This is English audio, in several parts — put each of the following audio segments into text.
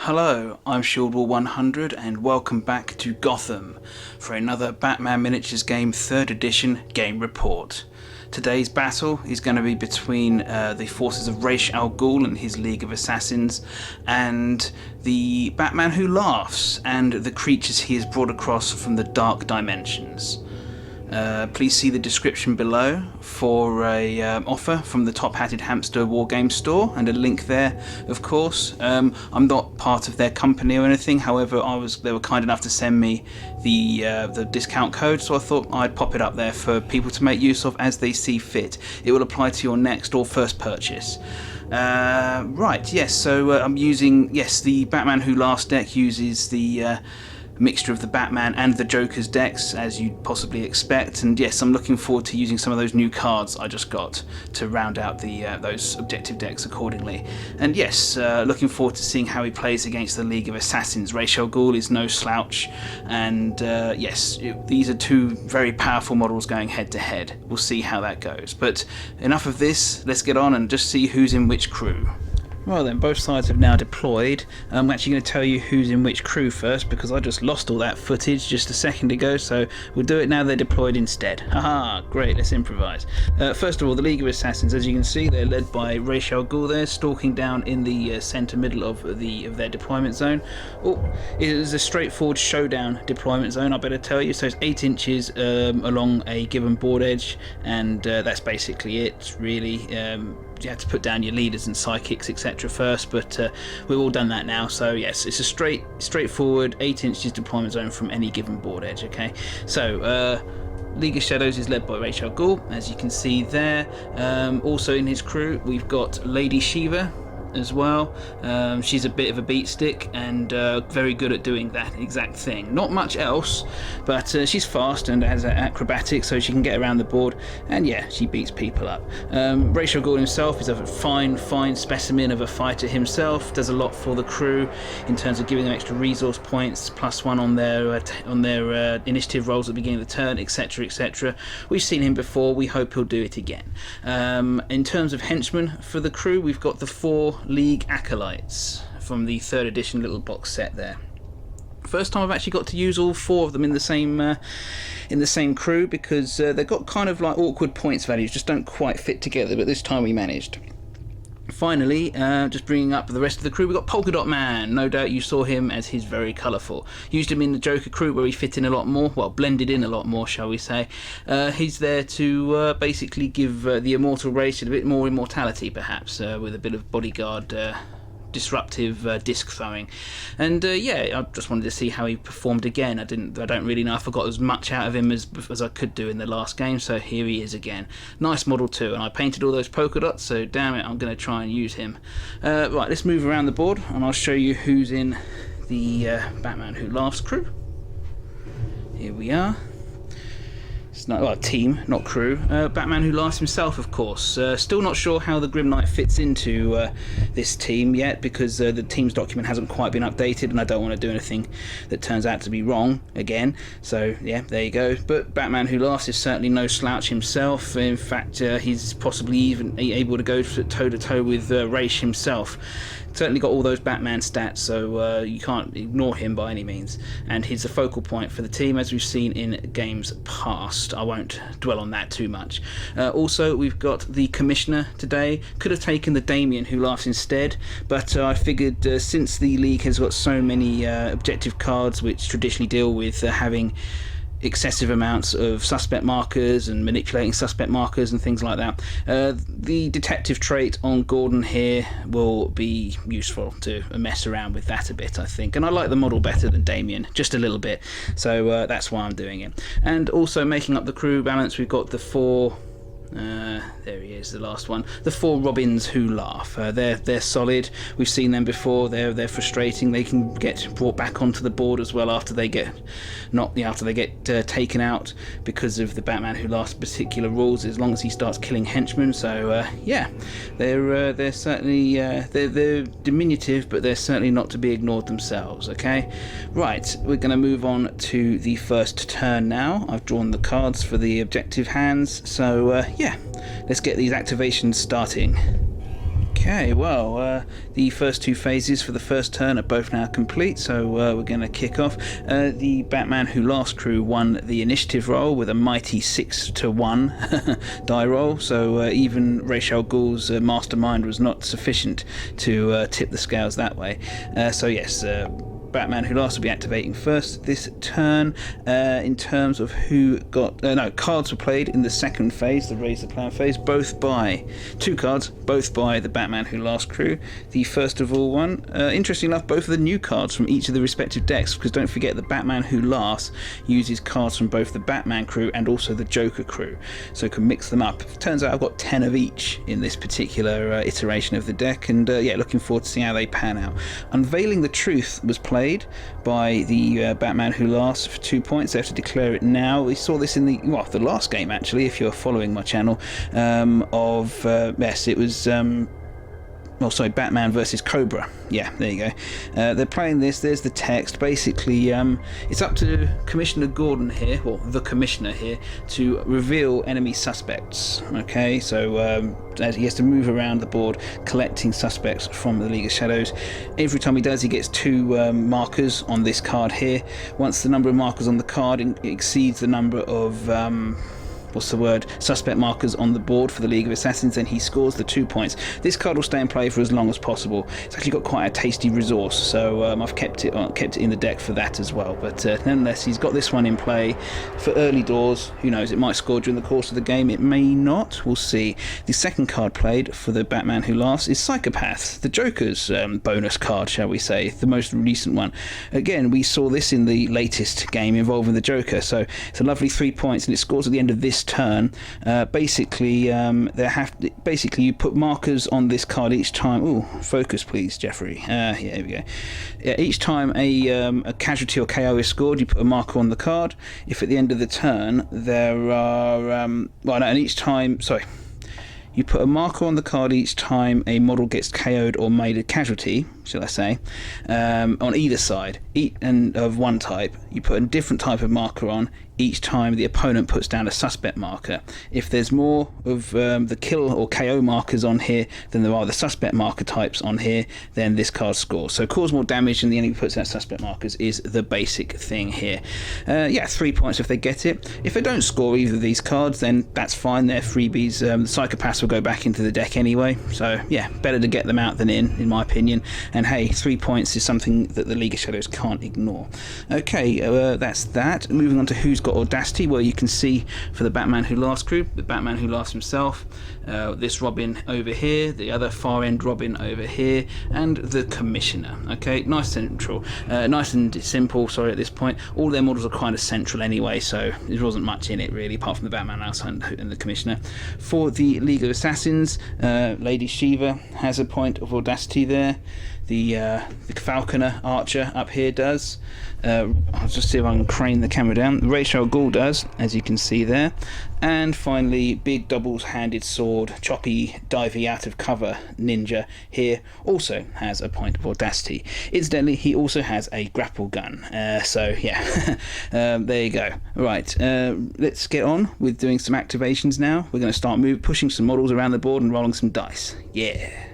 Hello, I'm Shieldwall100 and welcome back to Gotham for another Batman Miniatures game 3rd edition game report. Today's battle is going to be between the forces of Ra's al Ghul and his League of Assassins and the Batman who laughs and the creatures he has brought across from the dark dimensions. Please see the description below for a offer from the Top Hatted Hamster Wargame store and a link there, of course. I'm not part of their company or anything, however they were kind enough to send me the discount code, so I thought I'd pop it up there for people to make use of as they see fit. It will apply to your next or first purchase. Right, yes, so I'm using, the Batman Who Laughs deck uses the mixture of the Batman and the Joker's decks, as you'd possibly expect, and yes, I'm looking forward to using some of those new cards I just got to round out those objective decks accordingly. And yes, looking forward to seeing how he plays against the League of Assassins. Ra's al Ghul is no slouch, and these are two very powerful models going head to head. We'll see how that goes, but enough of this, let's get on and just see who's in which crew. Well then, both sides have now deployed. I'm actually going to tell you who's in which crew first, because I just lost all that footage just a second ago, so we'll do it now they're deployed instead. Haha, great, let's improvise. First of all, the League of Assassins, as you can see, they're led by Ra's al Ghul there, stalking down in the centre middle of their deployment zone. Oh, it is a straightforward showdown deployment zone, I better tell you, so it's 8 inches along a given board edge, and that's basically it, really. You have to put down your leaders and psychics, etc. first, but we've all done that now, so yes, it's a straightforward 8 inches deployment zone from any given board edge. Okay, so League of Shadows is led by Ra's al Ghul, as you can see there. Also in his crew we've got Lady Shiva as well. She's a bit of a beat stick and very good at doing that exact thing. Not much else, but she's fast and has acrobatics, so she can get around the board, and yeah, she beats people up. Ra's al Ghul himself is a fine specimen of a fighter himself, does a lot for the crew in terms of giving them extra resource points, +1 on their initiative rolls at the beginning of the turn, etc. We've seen him before, we hope he'll do it again. In terms of henchmen for the crew, we've got the 4 League acolytes from the 3rd edition little box set there. First time I've actually got to use all 4 of them in the same crew, because they've got kind of like awkward points values, just don't quite fit together, but this time we managed. Finally, just bringing up the rest of the crew, we've got Polka Dot Man. No doubt you saw him, as he's very colourful. Used him in the Joker crew where he fit in a lot more, well, blended in a lot more, shall we say. He's there to basically give the immortal race a bit more immortality, perhaps, with a bit of bodyguard disruptive disc throwing, and I just wanted to see how he performed again. I don't really know if I got as much out of him as I could do in the last game, so here he is again. Nice model too, and I painted all those polka dots, so damn it, I'm going to try and use him. Right, let's move around the board and I'll show you who's in the Batman Who Laughs crew. Here we are. It's not, well, team, not crew. Batman Who Laughs himself, of course. Still not sure how the Grim Knight fits into this team yet, because the team's document hasn't quite been updated, and I don't want to do anything that turns out to be wrong again. So yeah, there you go. But Batman Who Laughs is certainly no slouch himself. In fact, he's possibly even able to go toe to toe with Ra's himself. Certainly got all those Batman stats, so you can't ignore him by any means, and he's the focal point for the team, as we've seen in games past. I won't dwell on that too much. Also, we've got the Commissioner today. Could have taken the Damien Who Laughs instead, but I figured since the League has got so many objective cards which traditionally deal with having excessive amounts of suspect markers and manipulating suspect markers and things like that, the detective trait on Gordon here will be useful to mess around with that a bit, I think, and I like the model better than Damien, just a little bit, so that's why I'm doing it. And also making up the crew balance, we've got the 4 there he is, the last one. The 4 Robins Who Laugh. They're solid. We've seen them before. They're frustrating. They can get brought back onto the board as well after they get taken out because of the Batman Who Laughs particular rules, as long as he starts killing henchmen. So yeah, they're certainly they're diminutive, but they're certainly not to be ignored themselves. Okay, right. We're going to move on to the first turn now. I've drawn the cards for the objective hands. So yeah, let's get these activations starting. Okay, well, the first two phases for the first turn are both now complete, so we're going to kick off. The Batman Who Laughs crew won the initiative roll with a mighty 6-1 die roll, so even Rachel Ghul's mastermind was not sufficient to tip the scales that way. So yes, Batman Who Laughs will be activating first this turn. In terms of who got... cards were played in the second phase, the Raise the Plan phase, both by... two cards, both by the Batman Who Laughs crew. The first of all one, interestingly enough, both of the new cards from each of the respective decks, because don't forget the Batman Who Laughs uses cards from both the Batman crew and also the Joker crew, so can mix them up. Turns out I've got 10 of each in this particular iteration of the deck, and yeah, looking forward to seeing how they pan out. Unveiling the Truth was played by the Batman Who Laughs for 2 points. They have to declare it now. We saw this in the last game, actually, if you're following my channel, yes, it was Batman versus Cobra. Yeah, there you go. They're playing this. There's the text. Basically, it's up to Commissioner Gordon here, or the Commissioner here, to reveal enemy suspects. Okay, so as he has to move around the board collecting suspects from the League of Shadows. Every time he does, he gets 2 markers on this card here. Once the number of markers on the card exceeds the number of suspect markers on the board for the League of Assassins, then he scores the 2 points. This card will stay in play for as long as possible. It's actually got quite a tasty resource, so I've kept it in the deck for that as well. But nonetheless, he's got this one in play for early doors. Who knows, it might score during the course of the game, it may not, we'll see. The second card played for the Batman Who Laughs is Psychopath, the Joker's bonus card, shall we say, the most recent one. Again, we saw this in the latest game involving the Joker, so it's a lovely 3 points, and it scores at the end of this turn. Basically, you put markers on this card each time. Ooh, focus please, Jeffrey. Yeah, here we go. Each time a casualty or KO is scored, you put a marker on the card. If at the end of the turn there are you put a marker on the card each time a model gets KO'd or made a casualty, shall I say, on either side, and of one type. You put a different type of marker on each time the opponent puts down a suspect marker. If there's more of the kill or KO markers on here than there are the suspect marker types on here, then this card scores. So cause more damage than the enemy puts out suspect markers is the basic thing here. Yeah, 3 points if they get it. If they don't score either of these cards, then that's fine, they're freebies. The Psychopaths will go back into the deck anyway, so yeah, better to get them out than in my opinion. And hey, 3 points is something that the League of Shadows can't ignore. Okay, that's that. Moving on to who's got Audacity, where you can see for the Batman Who Laughs crew, the Batman Who Laughs himself, this Robin over here, the other far end Robin over here, and the Commissioner. Okay, nice and simple, sorry, at this point. All their models are kind of central anyway, so there wasn't much in it really, apart from the Batman and the Commissioner. For the League of Assassins, Lady Shiva has a point of Audacity there. The Falconer Archer up here does. I'll just see if I can crane the camera down. Rachel Ghul does, as you can see there. And finally, big double-handed sword, choppy, divey out of cover ninja here also has a point of Audacity. Incidentally, he also has a grapple gun. So yeah, there you go. Right, let's get on with doing some activations now. We're going to start pushing some models around the board and rolling some dice. Yeah.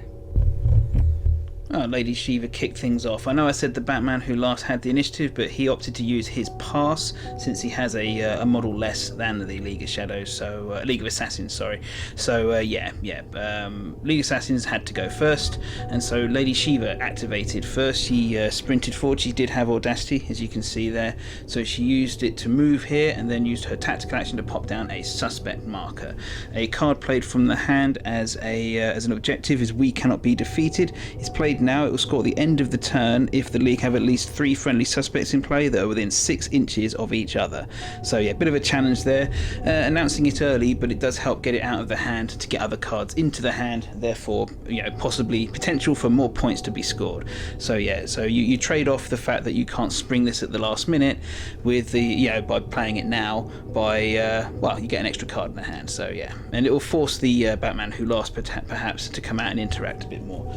Oh, Lady Shiva kicked things off. I know I said the Batman Who Laughs had the initiative, but he opted to use his pass since he has a model less than the League of Shadows, so League of Assassins, sorry. So League of Assassins had to go first, and so Lady Shiva activated first. She sprinted forward. She did have Audacity, as you can see there, so she used it to move here, and then used her tactical action to pop down a suspect marker. A card played from the hand as an objective is We Cannot Be Defeated. It's played now. It will score at the end of the turn if the League have at least 3 friendly suspects in play that are within 6 inches of each other. So yeah, a bit of a challenge there. Announcing it early, but it does help get it out of the hand to get other cards into the hand, therefore, you know, possibly potential for more points to be scored. So yeah, so you trade off the fact that you can't spring this at the last minute with the, by playing it now, you get an extra card in the hand. So yeah, and it will force the Batman Who Laughs perhaps to come out and interact a bit more.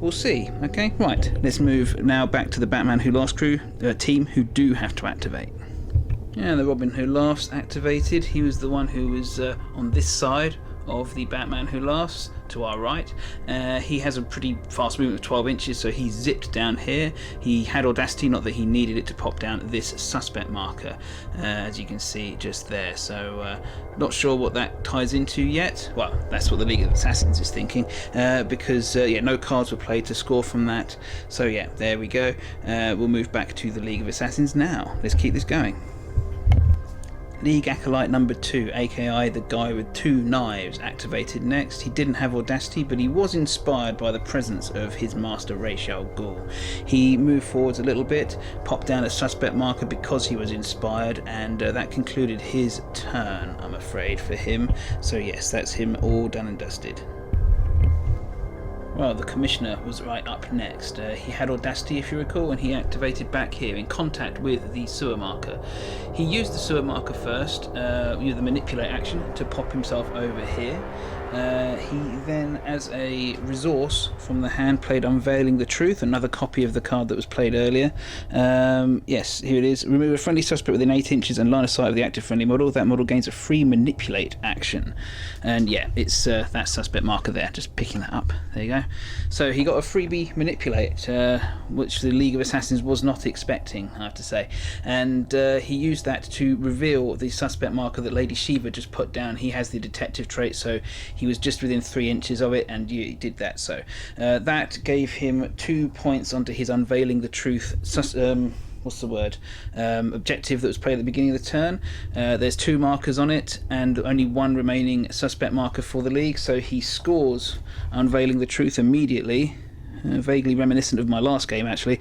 We'll see. Okay, right. Let's move now back to the Batman Who Laughs crew, team who do have to activate. Yeah, the Robin Who Laughs activated. He was the one who was on this side of the Batman Who Laughs to our right. He has a pretty fast movement of 12 inches, so he zipped down here. He had audacity, not that he needed it, to pop down this suspect marker, as you can see just there. So not sure what that ties into yet. Well, that's what the League of Assassins is thinking, because yeah, no cards were played to score from that. So yeah, there we go. We'll move back to the League of Assassins now. Let's keep this going. League Acolyte number 2, aka the guy with 2 knives, activated next. He didn't have audacity, but he was inspired by the presence of his master Ghul. He moved forwards a little bit, popped down a suspect marker because he was inspired, and that concluded his turn, I'm afraid, for him. So yes, that's him all done and dusted. Well, the Commissioner was right up next. He had audacity, if you recall, and he activated back here in contact with the sewer marker. He used the sewer marker first, with the manipulate action, to pop himself over here. He then, as a resource from the hand, played Unveiling the Truth, another copy of the card that was played earlier. Yes, here it is. Remove a friendly suspect within 8 inches and line of sight of the active friendly model. That model gains a free manipulate action. And yeah, it's that suspect marker there, just picking that up. There you go. So he got a freebie manipulate, which the League of Assassins was not expecting, I have to say. And he used that to reveal the suspect marker that Lady Shiva just put down. He has the detective trait, so he was just within 3 inches of it, and he did that. So that gave him 2 points onto his Unveiling the Truth objective that was played at the beginning of the turn. There's 2 markers on it and only 1 remaining suspect marker for the League, so he scores Unveiling the Truth immediately. Vaguely reminiscent of my last game, actually,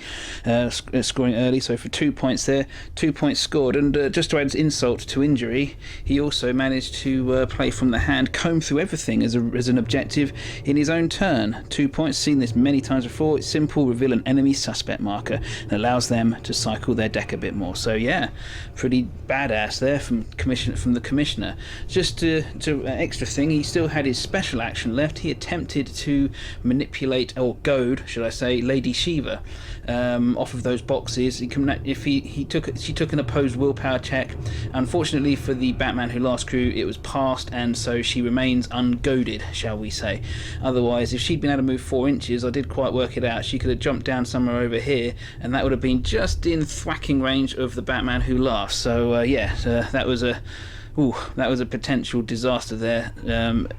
scoring early. So for 2 points there, 2 points scored. And just to add insult to injury, he also managed to play from the hand, comb through everything as an objective in his own turn. 2 points, seen this many times before. It's simple, reveal an enemy suspect marker and allows them to cycle their deck a bit more. So yeah, pretty badass there from the Commissioner. Just to extra thing, he still had his special action left. He attempted to manipulate, or goad, should I say, Lady Shiva off of those boxes. She took an opposed willpower check. Unfortunately for the Batman Who Laughs crew, it was passed, and so she remains ungoaded, shall we say. Otherwise, if she'd been able to move 4 inches, I did quite work it out, she could have jumped down somewhere over here, and that would have been just in thwacking range of the Batman Who Laughs. So yeah, that was a potential disaster there,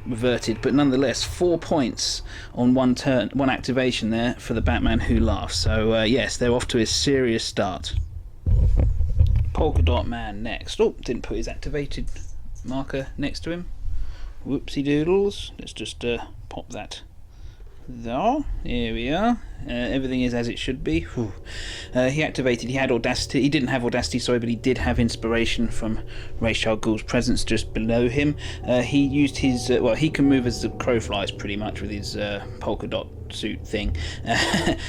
reverted, but nonetheless 4 points on one activation there for the Batman Who Laughs. So yes, they're off to a serious start. Polka Dot Man next. Oh, didn't put his activated marker next to him. Whoopsie doodles. Let's just pop that there. Here we are. Everything is as it should be. He activated, he had audacity. He didn't have audacity, sorry, but he did have inspiration from Ra's al Ghul's presence just below him. He used his, well, he can move as the crow flies pretty much with his polka dot suit thing.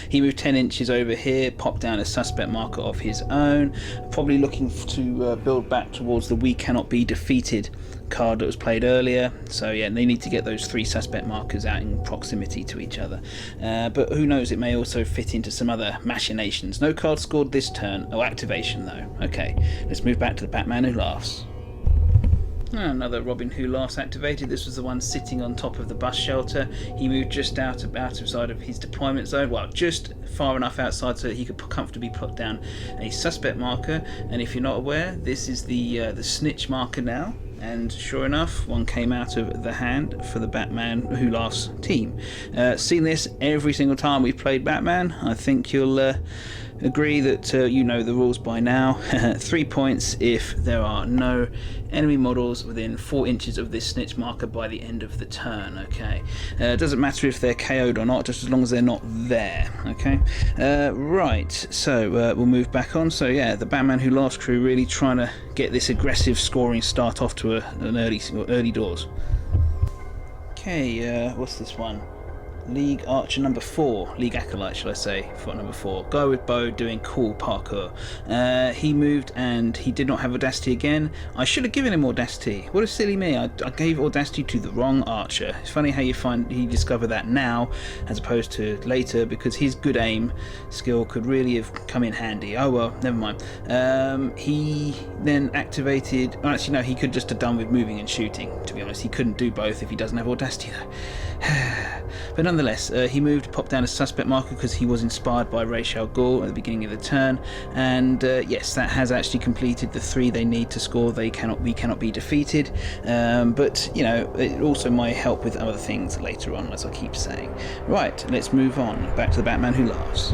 He moved 10 inches over here, popped down a suspect marker of his own, probably looking to build back towards the We Cannot Be Defeated card that was played earlier. So yeah, they need to get those 3 suspect markers out in proximity to each other, but who knows, it may also fit into some other machinations. No card scored this turn. Oh, activation though. Okay, let's move back to the Batman Who Laughs. Another Robin Who Laughs activated. This was the one sitting on top of the bus shelter. He moved just outside of his deployment zone, well, just far enough outside so that he could comfortably put down a suspect marker. And if you're not aware, this is the snitch marker now. And sure enough, one came out of the hand for the Batman Who Laughs team. Seen this every single time we've played Batman. I think you'll agree that you know the rules by now. 3 points if there are no enemy models within 4 inches of this snitch marker by the end of the turn. Okay, it doesn't matter if they're KO'd or not, just as long as they're not there. Okay, right, so we'll move back on. So yeah, the Batman Who Laughs crew really trying to get this aggressive scoring start off to an early doors. Okay, what's this one? League Archer number 4, League Acolyte shall I say, for number 4. Guy with bow doing cool parkour. He moved and he did not have Audacity again. I should have given him Audacity. What a silly me, I gave Audacity to the wrong Archer. It's funny how you discover that now as opposed to later, because his good aim skill could really have come in handy. Oh well, never mind. He then activated, well, actually no, he could just have done with moving and shooting, to be honest. He couldn't do both if he doesn't have Audacity though. But nonetheless, he moved, popped down a suspect marker because he was inspired by Ghul at the beginning of the turn, and yes, that has actually completed the 3 they need to score. We cannot be defeated, but you know, it also might help with other things later on, as I keep saying. Right, let's move on back to the Batman Who Laughs.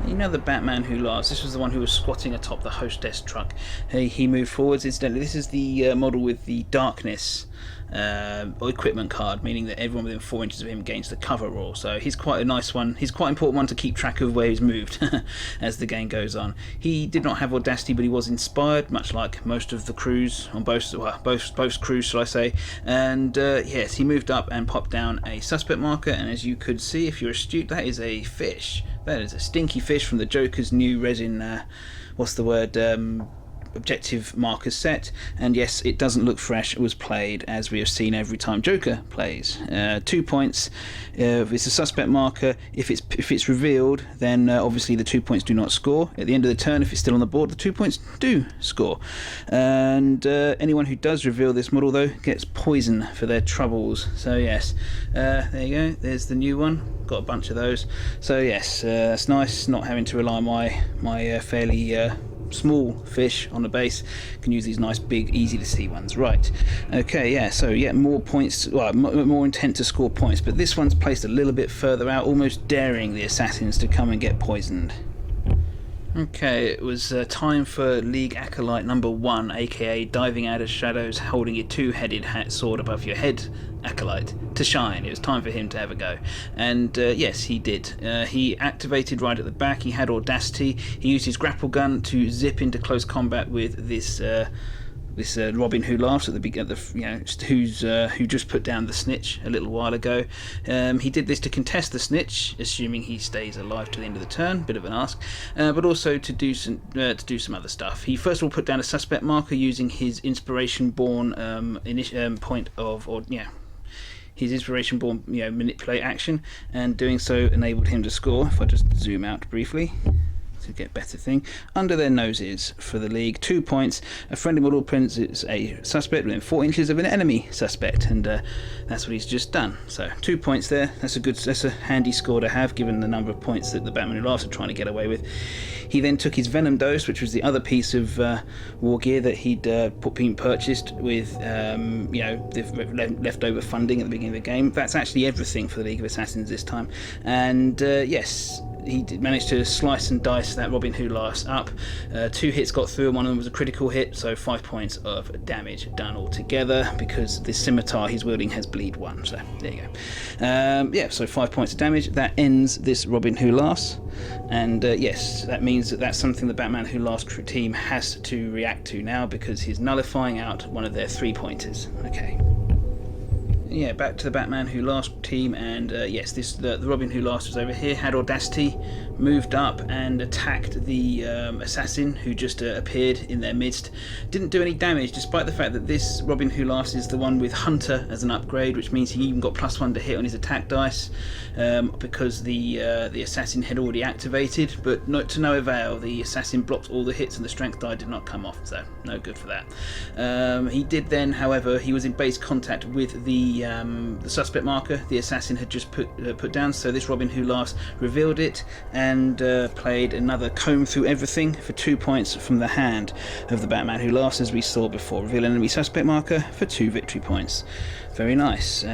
You know, the Batman Who Laughs, this was the one who was squatting atop the hostess truck. He moved forwards. Incidentally, this is the model with the darkness equipment card, meaning that everyone within 4 inches of him gains the cover roll. So he's quite a nice one. He's quite an important one to keep track of where he's moved as the game goes on. He did not have Audacity, but he was inspired, much like most of the crews on both crews, shall I say. And yes, he moved up and popped down a suspect marker, and as you could see if you're astute, that is a fish. That is a stinky fish from the Joker's new resin, objective marker set, and yes, it doesn't look fresh. It was played, as we have seen every time Joker plays. 2 points. It's a suspect marker. If it's revealed, then obviously the 2 points do not score. At the end of the turn, if it's still on the board, the 2 points do score. And anyone who does reveal this model, though, gets poison for their troubles. So yes, there you go. There's the new one. Got a bunch of those. So yes, it's nice not having to rely on my fairly small fish on the base. Can use these nice big easy to see ones. Right, okay, yeah, so yeah, more points, well, more intent to score points, but this one's placed a little bit further out, almost daring the assassins to come and get poisoned. Okay, it was time for League Acolyte number 1, aka diving out of shadows, holding a 2-headed sword above your head Acolyte, to shine. It was time for him to have a go, and yes, he did. He activated right at the back. He had Audacity. He used his grapple gun to zip into close combat with this Robin Who Laughs at the beginning, who just put down the snitch a little while ago. He did this to contest the snitch, assuming he stays alive to the end of the turn. Bit of an ask, but also to do some other stuff. He first of all put down a suspect marker using his inspiration-born his inspiration-born manipulate action, and doing so enabled him to score. If I just zoom out briefly to get better thing, under their noses for the league. 2 points. A friendly model prints a suspect within 4 inches of an enemy suspect, and that's what he's just done. So 2 points there. That's a handy score to have, given the number of points that the Batman Who Laughs are trying to get away with. He then took his Venom Dose, which was the other piece of war gear that he'd been purchased with the leftover funding at the beginning of the game. That's actually everything for the League of Assassins this time, and yes, he managed to slice and dice that Robin Who Laughs up. 2 hits got through, and one of them was a critical hit, so 5 points of damage done altogether, because the scimitar he's wielding has bleed 1, so there you go. Yeah, so 5 points of damage. That ends this Robin Who Laughs, and yes, that means that's something the Batman Who Laughs team has to react to now, because he's nullifying out one of their 3-pointers. Okay. Yeah, back to the Batman Who Laughs team, and yes, the Robin Who Laughs was over here, had Audacity, moved up and attacked the assassin who just appeared in their midst. Didn't do any damage, despite the fact that this Robin Who Laughs is the one with Hunter as an upgrade, which means he even got +1 to hit on his attack dice, because the assassin had already activated, but to no avail. The assassin blocked all the hits and the strength die did not come off, so no good for that. He did then, however, he was in base contact with the suspect marker the assassin had just put down, so this Robin Who Laughs revealed it and played another comb through everything for 2 points from the hand of the Batman Who Laughs, as we saw before. Reveal enemy suspect marker for 2 victory points. Very nice.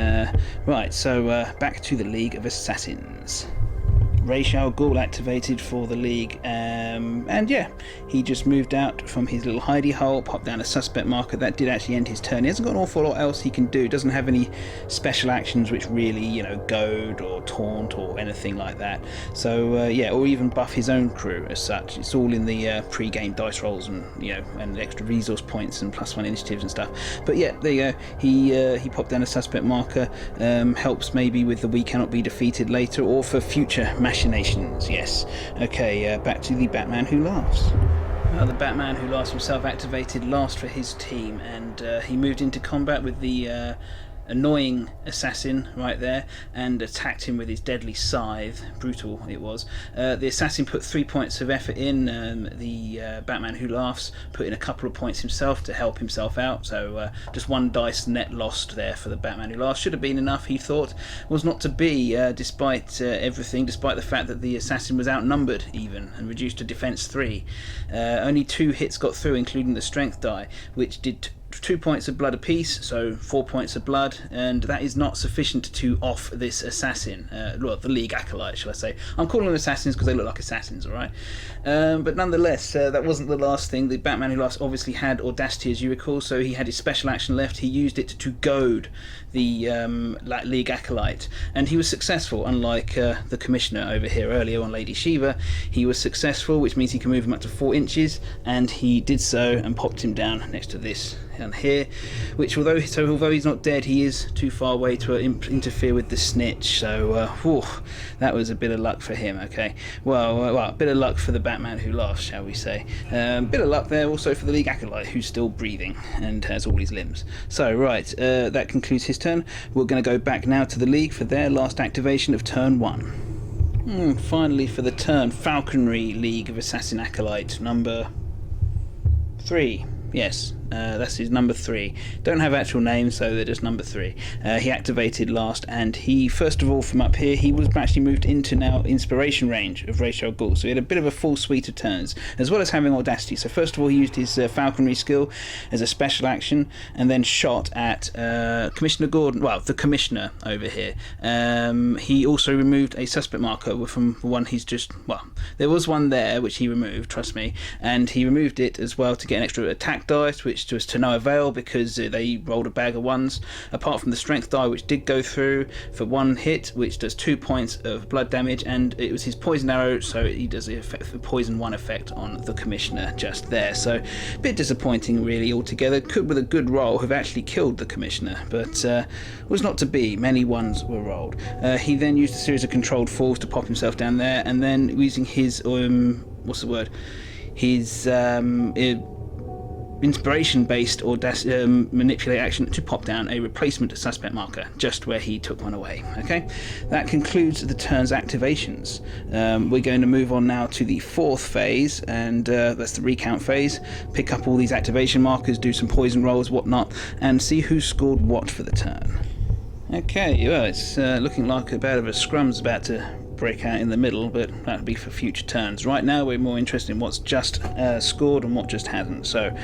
Right, so back to the League of Assassins. Ra's Ghul activated for the League, and yeah, he just moved out from his little hidey hole, popped down a suspect marker. That did actually end his turn. He hasn't got an awful lot else he can do. Doesn't have any special actions which really, you know, goad or taunt or anything like that. So yeah, or even buff his own crew as such. It's all in the pre-game dice rolls and, you know, and extra resource points and +1 initiatives and stuff. But yeah, there you go. He popped down a suspect marker. Helps maybe with the we cannot be defeated later, or for future machinations. Yes. Okay, back to the Batman Who Laughs. The Batman Who Laughs himself activated last for his team, and he moved into combat with the annoying assassin right there and attacked him with his deadly scythe. Brutal it was. The assassin put 3 points of effort in. The Batman Who Laughs put in a couple of points himself to help himself out, so just 1 dice net lost there for the Batman Who Laughs. Should have been enough, he thought. Was not to be, despite everything, despite the fact that the assassin was outnumbered even and reduced to defense 3. Only 2 hits got through, including the strength die, which did 2 points of blood apiece, so 4 points of blood, and that is not sufficient to off this assassin. Well, the League acolyte, shall I say. I'm calling them assassins because they look like assassins, alright? But nonetheless, that wasn't the last thing. The Batman Who Laughs obviously had audacity, as you recall, so he had his special action left. He used it to goad the League acolyte, and he was successful. Unlike the Commissioner over here earlier on Lady Shiva, he was successful, which means he can move him up to 4 inches, and he did so and popped him down next to this down here, which although he's not dead, he is too far away to interfere with the snitch. So whew, that was a bit of luck for him. Okay, well, a bit of luck for the Batman Who Laughs, shall we say. Bit of luck there also for the League acolyte, who's still breathing and has all his limbs. So right, that concludes his turn. We're going to go back now to the League for their last activation of turn 1. Finally for the turn, Falconry League of Assassin Acolyte number 3. Yes, that's his number 3. Don't have actual names, so they're just number 3. He activated last, and he, first of all, from up here, he was actually moved into now inspiration range of Ra's Ghul, so he had a bit of a full suite of turns, as well as having audacity. So first of all, he used his falconry skill as a special action, and then shot at Commissioner Gordon, well, the Commissioner over here. He also removed a suspect marker from one he's just, well, there was one there which he removed, trust me, and he removed it as well to get an extra attack dice, which was to no avail because they rolled a bag of 1s, apart from the strength die, which did go through for 1 hit, which does 2 points of blood damage, and it was his poison arrow, so he does a poison 1 effect on the Commissioner just there. So a bit disappointing really altogether. Could, with a good roll, have actually killed the Commissioner, but was not to be. Many 1s were rolled. He then used a series of controlled falls to pop himself down there, and then using his what's the word, his inspiration-based or manipulate action to pop down a replacement suspect marker just where he took one away. Okay, that concludes the turn's activations. We're going to move on now to the 4th phase, and that's the recount phase. Pick up all these activation markers, do some poison rolls, whatnot, and see who scored what for the turn. Okay, well, it's looking like a bit of a scrum's about to break out in the middle, but that'll be for future turns. Right now we're more interested in what's just scored and what just hasn't. So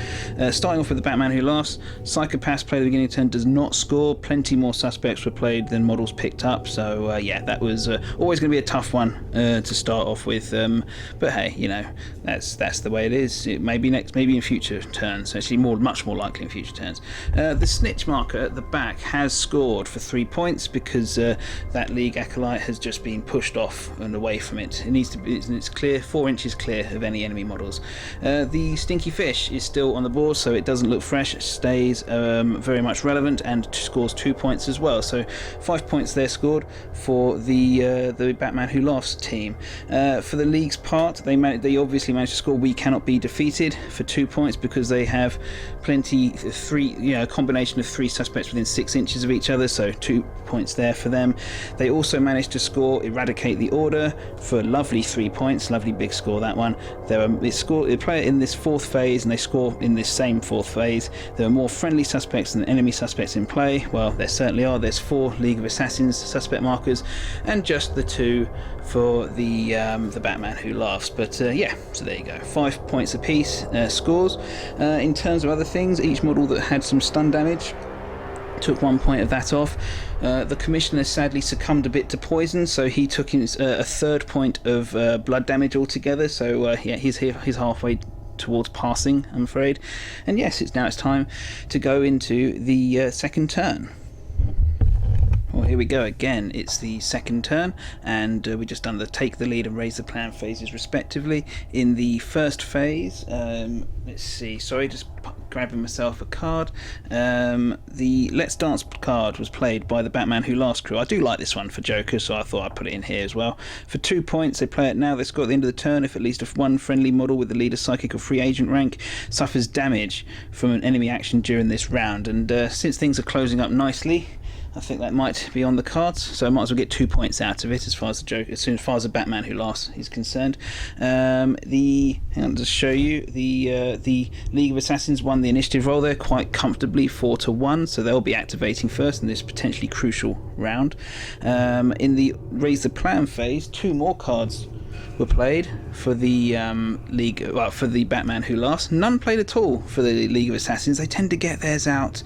starting off with the Batman Who Laughs, Psychopaths played at the beginning of the turn does not score. Plenty more suspects were played than models picked up, so yeah, that was always going to be a tough one to start off with, but hey, you know, that's the way it is. It may be maybe in future turns, actually much more likely in future turns. The snitch marker at the back has scored for 3 points because that League acolyte has just been pushed off and away from it. It needs to be, it's clear, 4 inches clear of any enemy models. The stinky fish is still on the board, so it doesn't look fresh. It stays very much relevant and scores 2 points as well. So 5 points there scored for the Batman Who Laughs team. For the League's part, they obviously managed to score We Cannot Be Defeated for 2 points because they have plenty, a combination of 3 suspects within 6 inches of each other, so 2 points there for them. They also managed to score Eradicate the Order for lovely 3 points, lovely big score that one. They play it in this 4th phase, and they score in this same 4th phase. There are more friendly suspects than enemy suspects in play. Well, there certainly are. There's 4 League of Assassins suspect markers, and just the 2 for the Batman Who Laughs. But yeah, so there you go, 5 points apiece scores. In terms of other things, each model that had some stun damage took 1 point of that off. The Commissioner sadly succumbed a bit to poison, so he took a third point of blood damage altogether. So yeah, he's halfway towards passing, I'm afraid. And yes, it's time to go into the second turn. Well, here we go again. It's the second turn, and we just done the take the lead and raise the plan phases respectively. In the first phase, let's see, sorry, just grabbing myself a card. The Let's Dance card was played by the Batman Who Laughs crew. I do like this one for Joker, so I thought I'd put it in here as well. For 2 points, they play it now. They score at the end of the turn if at least one friendly model with the leader psychic or free agent rank suffers damage from an enemy action during this round. And since things are closing up nicely, I think that might be on the cards, so I might as well get 2 points out of it as far as the Batman Who Laughs is concerned. Hang on to show you, the League of Assassins won the initiative roll there quite comfortably, 4-1, so they'll be activating first in this potentially crucial round. In the raise the plan phase, 2 more cards were played for the for the Batman Who Laughs. None played at all for the League of Assassins. They tend to get theirs out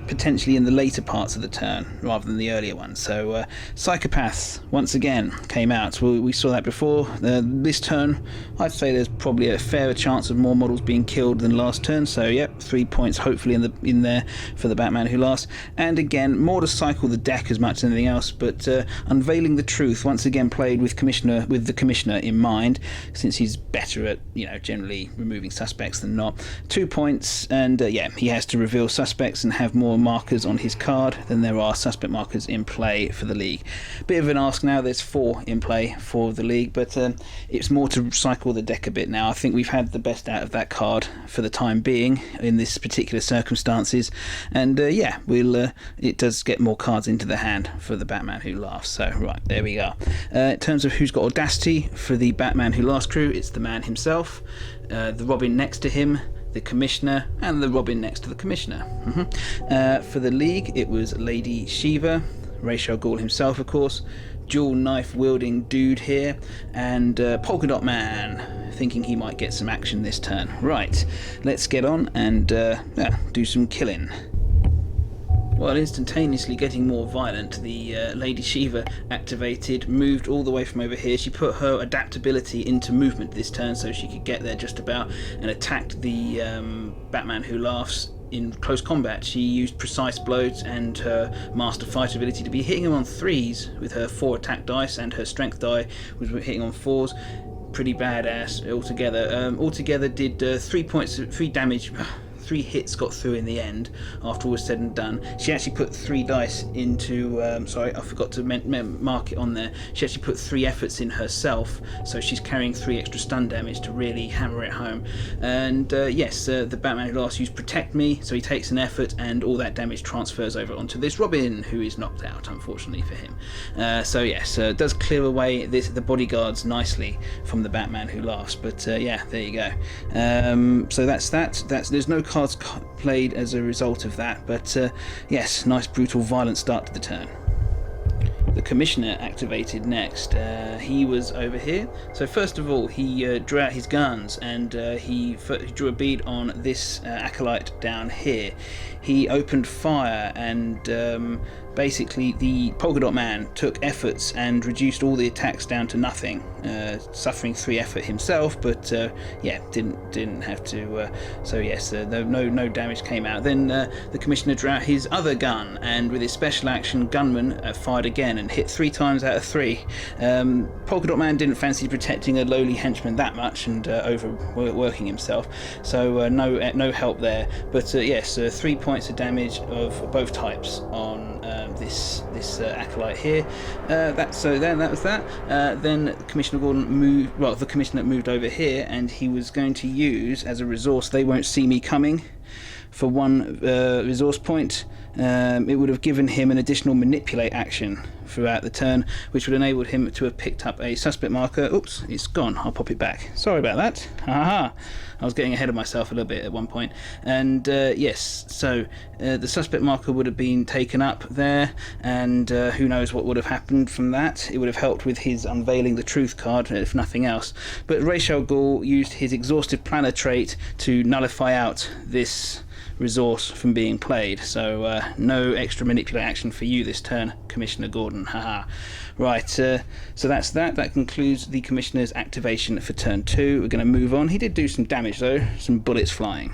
potentially in the later parts of the turn rather than the earlier ones. So Psychopaths once again came out. We saw that before. This turn, I'd say there's probably a fairer chance of more models being killed than last turn. So yep, 3 points hopefully in there for the Batman Who Laughs. And again, more to cycle the deck as much as anything else. But Unveiling the Truth once again played with the Commissioner in mind, since he's better at generally removing suspects than not. 2 points, and yeah, he has to reveal suspects and have more markers on his card than there are suspect markers in play for the League. Bit of an ask now. There's 4 in play for the League, but it's more to cycle the deck a bit now. I think we've had the best out of that card for the time being in this particular circumstances, and yeah, it does get more cards into the hand for the Batman Who Laughs. So right, there we go. In terms of who's got audacity for the Batman Who Laughs crew, it's the man himself, the Robin next to him, the Commissioner, and the Robin next to the Commissioner. For the League, it was Lady Shiva, Ra's al Ghul himself, of course, dual knife wielding dude here, and Polka Dot Man, thinking he might get some action this turn. Right, let's get on and do some killing. While instantaneously getting more violent, the Lady Shiva activated, moved all the way from over here. She put her adaptability into movement this turn so she could get there just about, and attacked the Batman Who Laughs in close combat. She used precise blows and her master fighter ability to be hitting him on 3s with her 4 attack dice, and her strength die was hitting on 4s. Pretty badass altogether. Altogether did 3 points, 3 damage. 3 hits got through in the end after all was said and done. She actually put 3 dice into sorry, I forgot to mark it on there. She actually put 3 efforts in herself, so she's carrying 3 extra stun damage to really hammer it home. And yes, the Batman Who Laughs used Protect Me, so he takes an effort and all that damage transfers over onto this Robin, who is knocked out unfortunately for him. So yes, it does clear away the bodyguards nicely from the Batman Who Laughs. But yeah, there you go. So that's there's no cards played as a result of that, but yes, nice brutal violent start to the turn. The Commissioner activated next. He was over here. So first of all, he drew out his guns, and he drew a bead on this acolyte down here. He opened fire, and basically the Polka Dot Man took efforts and reduced all the attacks down to nothing, suffering 3 effort himself, but yeah, didn't have to. So yes, no damage came out. Then the Commissioner drew out his other gun, and with his special action, Gunman fired again and hit 3 times out of 3. Polka Dot Man didn't fancy protecting a lowly henchman that much and overworking himself, so no help there. But yes, 3 points of damage of both types on this acolyte here. That was that. Then Commissioner Gordon moved. Well, the Commissioner moved over here, and he was going to use as a resource "They Won't See Me Coming" for 1 resource point. It would have given him an additional manipulate action throughout the turn, which would enable him to have picked up a suspect marker. Oops, it's gone. I'll pop it back. Sorry about that. Haha. I was getting ahead of myself a little bit at one point. And yes, so the suspect marker would have been taken up there, and who knows what would have happened from that. It would have helped with his Unveiling the Truth card, if nothing else. But Ra's al Ghul used his Exhaustive Planner trait to nullify out this resource from being played. So no extra manipulate action for you this turn, Commissioner Gordon. Haha. Right, so that's that. That concludes the Commissioner's activation for turn 2. We're going to move on. He did do some damage though, some bullets flying.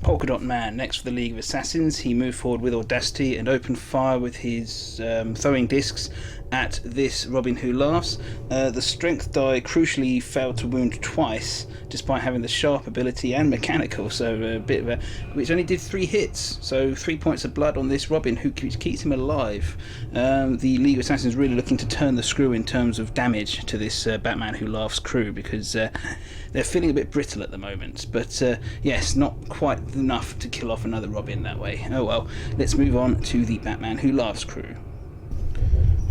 Polka Dot Man, next for the League of Assassins. He moved forward with audacity and opened fire with his throwing discs at this Robin Who Laughs. The strength die crucially failed to wound twice, despite having the sharp ability and mechanical, so a bit of a... which only did 3 hits, so 3 points of blood on this Robin, who keeps him alive. The League of Assassins really looking to turn the screw in terms of damage to this Batman Who Laughs crew, because they're feeling a bit brittle at the moment, but yes, not quite enough to kill off another Robin that way. Oh well, let's move on to the Batman Who Laughs crew.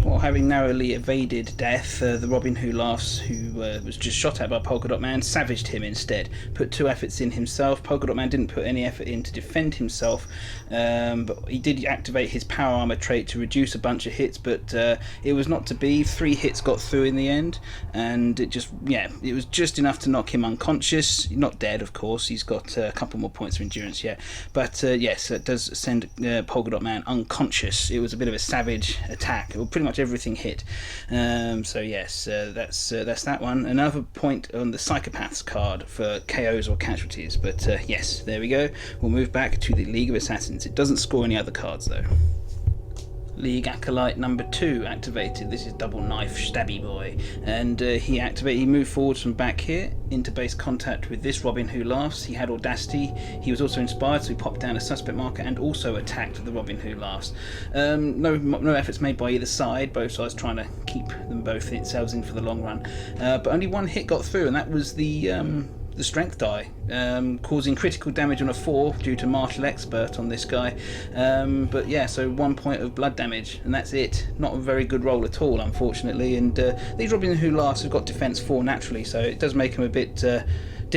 Well, having narrowly evaded death, the Robin Who Laughs, who was just shot at by Polka Dot Man, savaged him instead. Put 2 efforts in himself. Polka Dot Man didn't put any effort in to defend himself, but he did activate his power armor trait to reduce a bunch of hits, but it was not to be. 3 hits got through in the end, and it was just enough to knock him unconscious. Not dead, of course. He's got a couple more points of endurance yet, but yes, it does send Polka Dot Man unconscious. It was a bit of a savage attack. It was pretty much everything hit. So yes, that's that one. Another point on the Psychopaths card for KOs or casualties, but yes, there we go. We'll move back to the League of Assassins. It doesn't score any other cards though. League Acolyte number 2 activated. This is Double Knife Stabby Boy, and he moved forward from back here into base contact with this Robin Who Laughs. He had audacity. He was also inspired, so he popped down a suspect marker and also attacked the Robin Who Laughs. No efforts made by either side, both sides trying to keep them both themselves in for the long run, but only 1 hit got through, and that was the strength die, causing critical damage on a 4 due to martial expert on this guy, but yeah, so 1 point of blood damage, and that's it. Not a very good roll at all, unfortunately, and these Robin Who Laughs have got defense 4 naturally, so it does make them a bit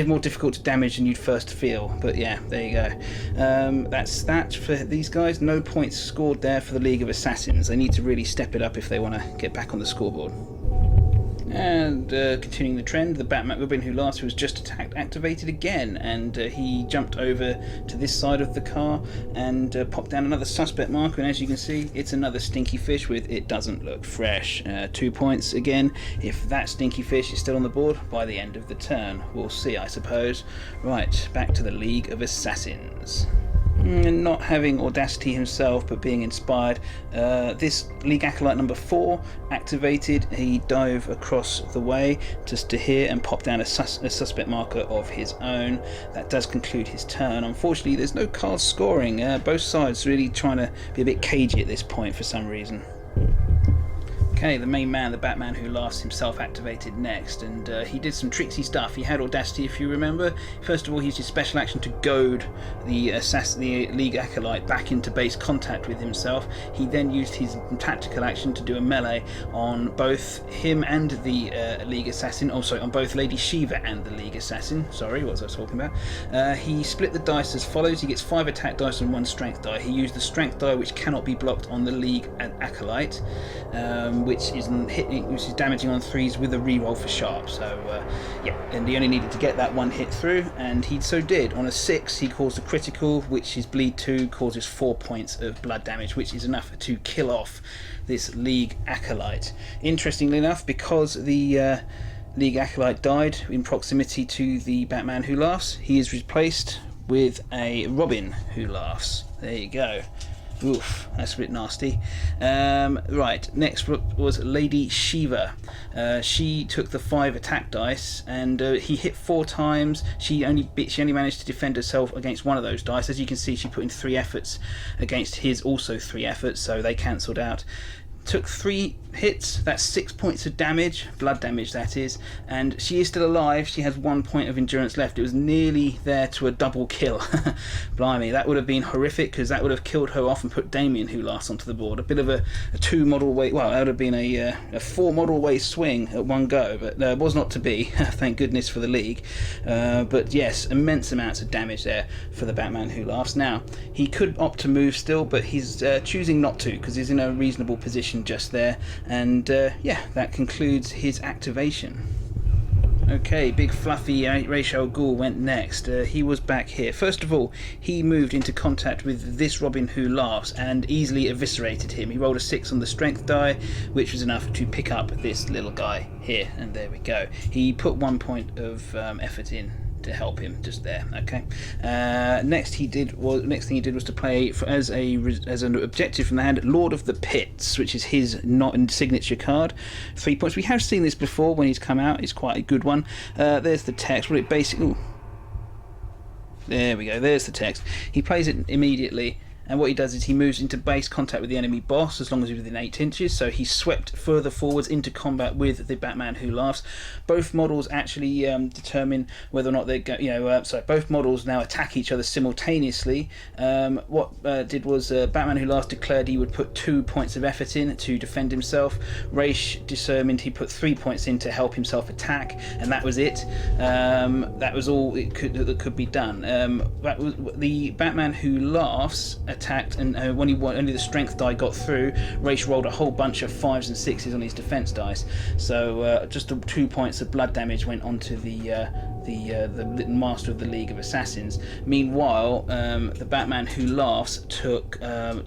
more difficult to damage than you'd first feel, but yeah, there you go. That's that for these guys. No points scored there for the League of Assassins. They need to really step it up if they want to get back on the scoreboard. And continuing the trend, the Batman Robin Who Laughs, who was just attacked, activated again, and he jumped over to this side of the car and popped down another suspect marker, and as you can see, it's another stinky fish with "it doesn't look fresh." 2 points again. If that stinky fish is still on the board by the end of the turn, we'll see, I suppose. Right, back to the League of Assassins. And not having audacity himself, but being inspired, this League Acolyte number 4 activated. He dove across the way just to here and popped down a suspect marker of his own. That does conclude his turn. Unfortunately, there's no cards scoring. Both sides really trying to be a bit cagey at this point for some reason. Okay, the main man, the Batman Who Laughs himself, activated next, and he did some tricksy stuff. He had audacity, if you remember. First of all, he used his special action to goad the League Acolyte back into base contact with himself. He then used his tactical action to do a melee on both him and the League Assassin, also on both Lady Shiva and the League Assassin. Sorry, what was I talking about? He split the dice as follows. He gets 5 attack dice and 1 strength die. He used the strength die, which cannot be blocked on the League Acolyte, which is damaging on 3s with a reroll for sharp. So yeah, and he only needed to get that 1 hit through, and he so did. On a 6, he caused a critical, which is bleed 2, causes 4 points of blood damage, which is enough to kill off this League Acolyte. Interestingly enough, because the League Acolyte died in proximity to the Batman Who Laughs, he is replaced with a Robin Who Laughs. There you go. Oof, that's a bit nasty. Right, next was Lady Shiva. She took the 5 attack dice, and he hit 4 times. She only managed to defend herself against 1 of those dice. As you can see, she put in 3 efforts against his also 3 efforts, so they cancelled out. Took 3 hits, that's 6 points of damage, blood damage that is, and she is still alive. She has 1 point of endurance left. It was nearly there to a double kill. Blimey, that would have been horrific, because that would have killed her off and put Damien Who Laughs onto the board. A bit of a 2 model way, well, that would have been a 4 model way swing at one go, but it was not to be. Thank goodness for the League. But yes, immense amounts of damage there for the Batman Who Laughs. Now, he could opt to move still, but he's choosing not to, because he's in a reasonable position just there, and yeah, that concludes his activation. Okay, big fluffy Rachel Ghul went next. He was back here. First of all, he moved into contact with this Robin Who Laughs and easily eviscerated him. He rolled a 6 on the strength die, which was enough to pick up this little guy here, and there we go. He put 1 point of effort in to help him just there. Okay. Next thing he did was to play as an objective from the hand, Lord of the Pits, which is his signature card. 3 points. We have seen this before when he's come out. It's quite a good one. There's the text. What it basically. There we go. There's the text. He plays it immediately. And what he does is he moves into base contact with the enemy boss as long as he's within 8 inches. So he swept further forwards into combat with the Batman Who Laughs. Both models actually determine whether or not they go. So both models now attack each other simultaneously. What did was Batman Who Laughs declared he would put 2 points of effort in to defend himself. Raish determined he put 3 points in to help himself attack, and that was it. That was all that could be done. That was the Batman Who Laughs attacked, and when only the strength die got through, Raish rolled a whole bunch of 5s and 6s on his defense dice. So just the 2 points of blood damage went onto the Master of the League of Assassins. Meanwhile, the Batman Who Laughs took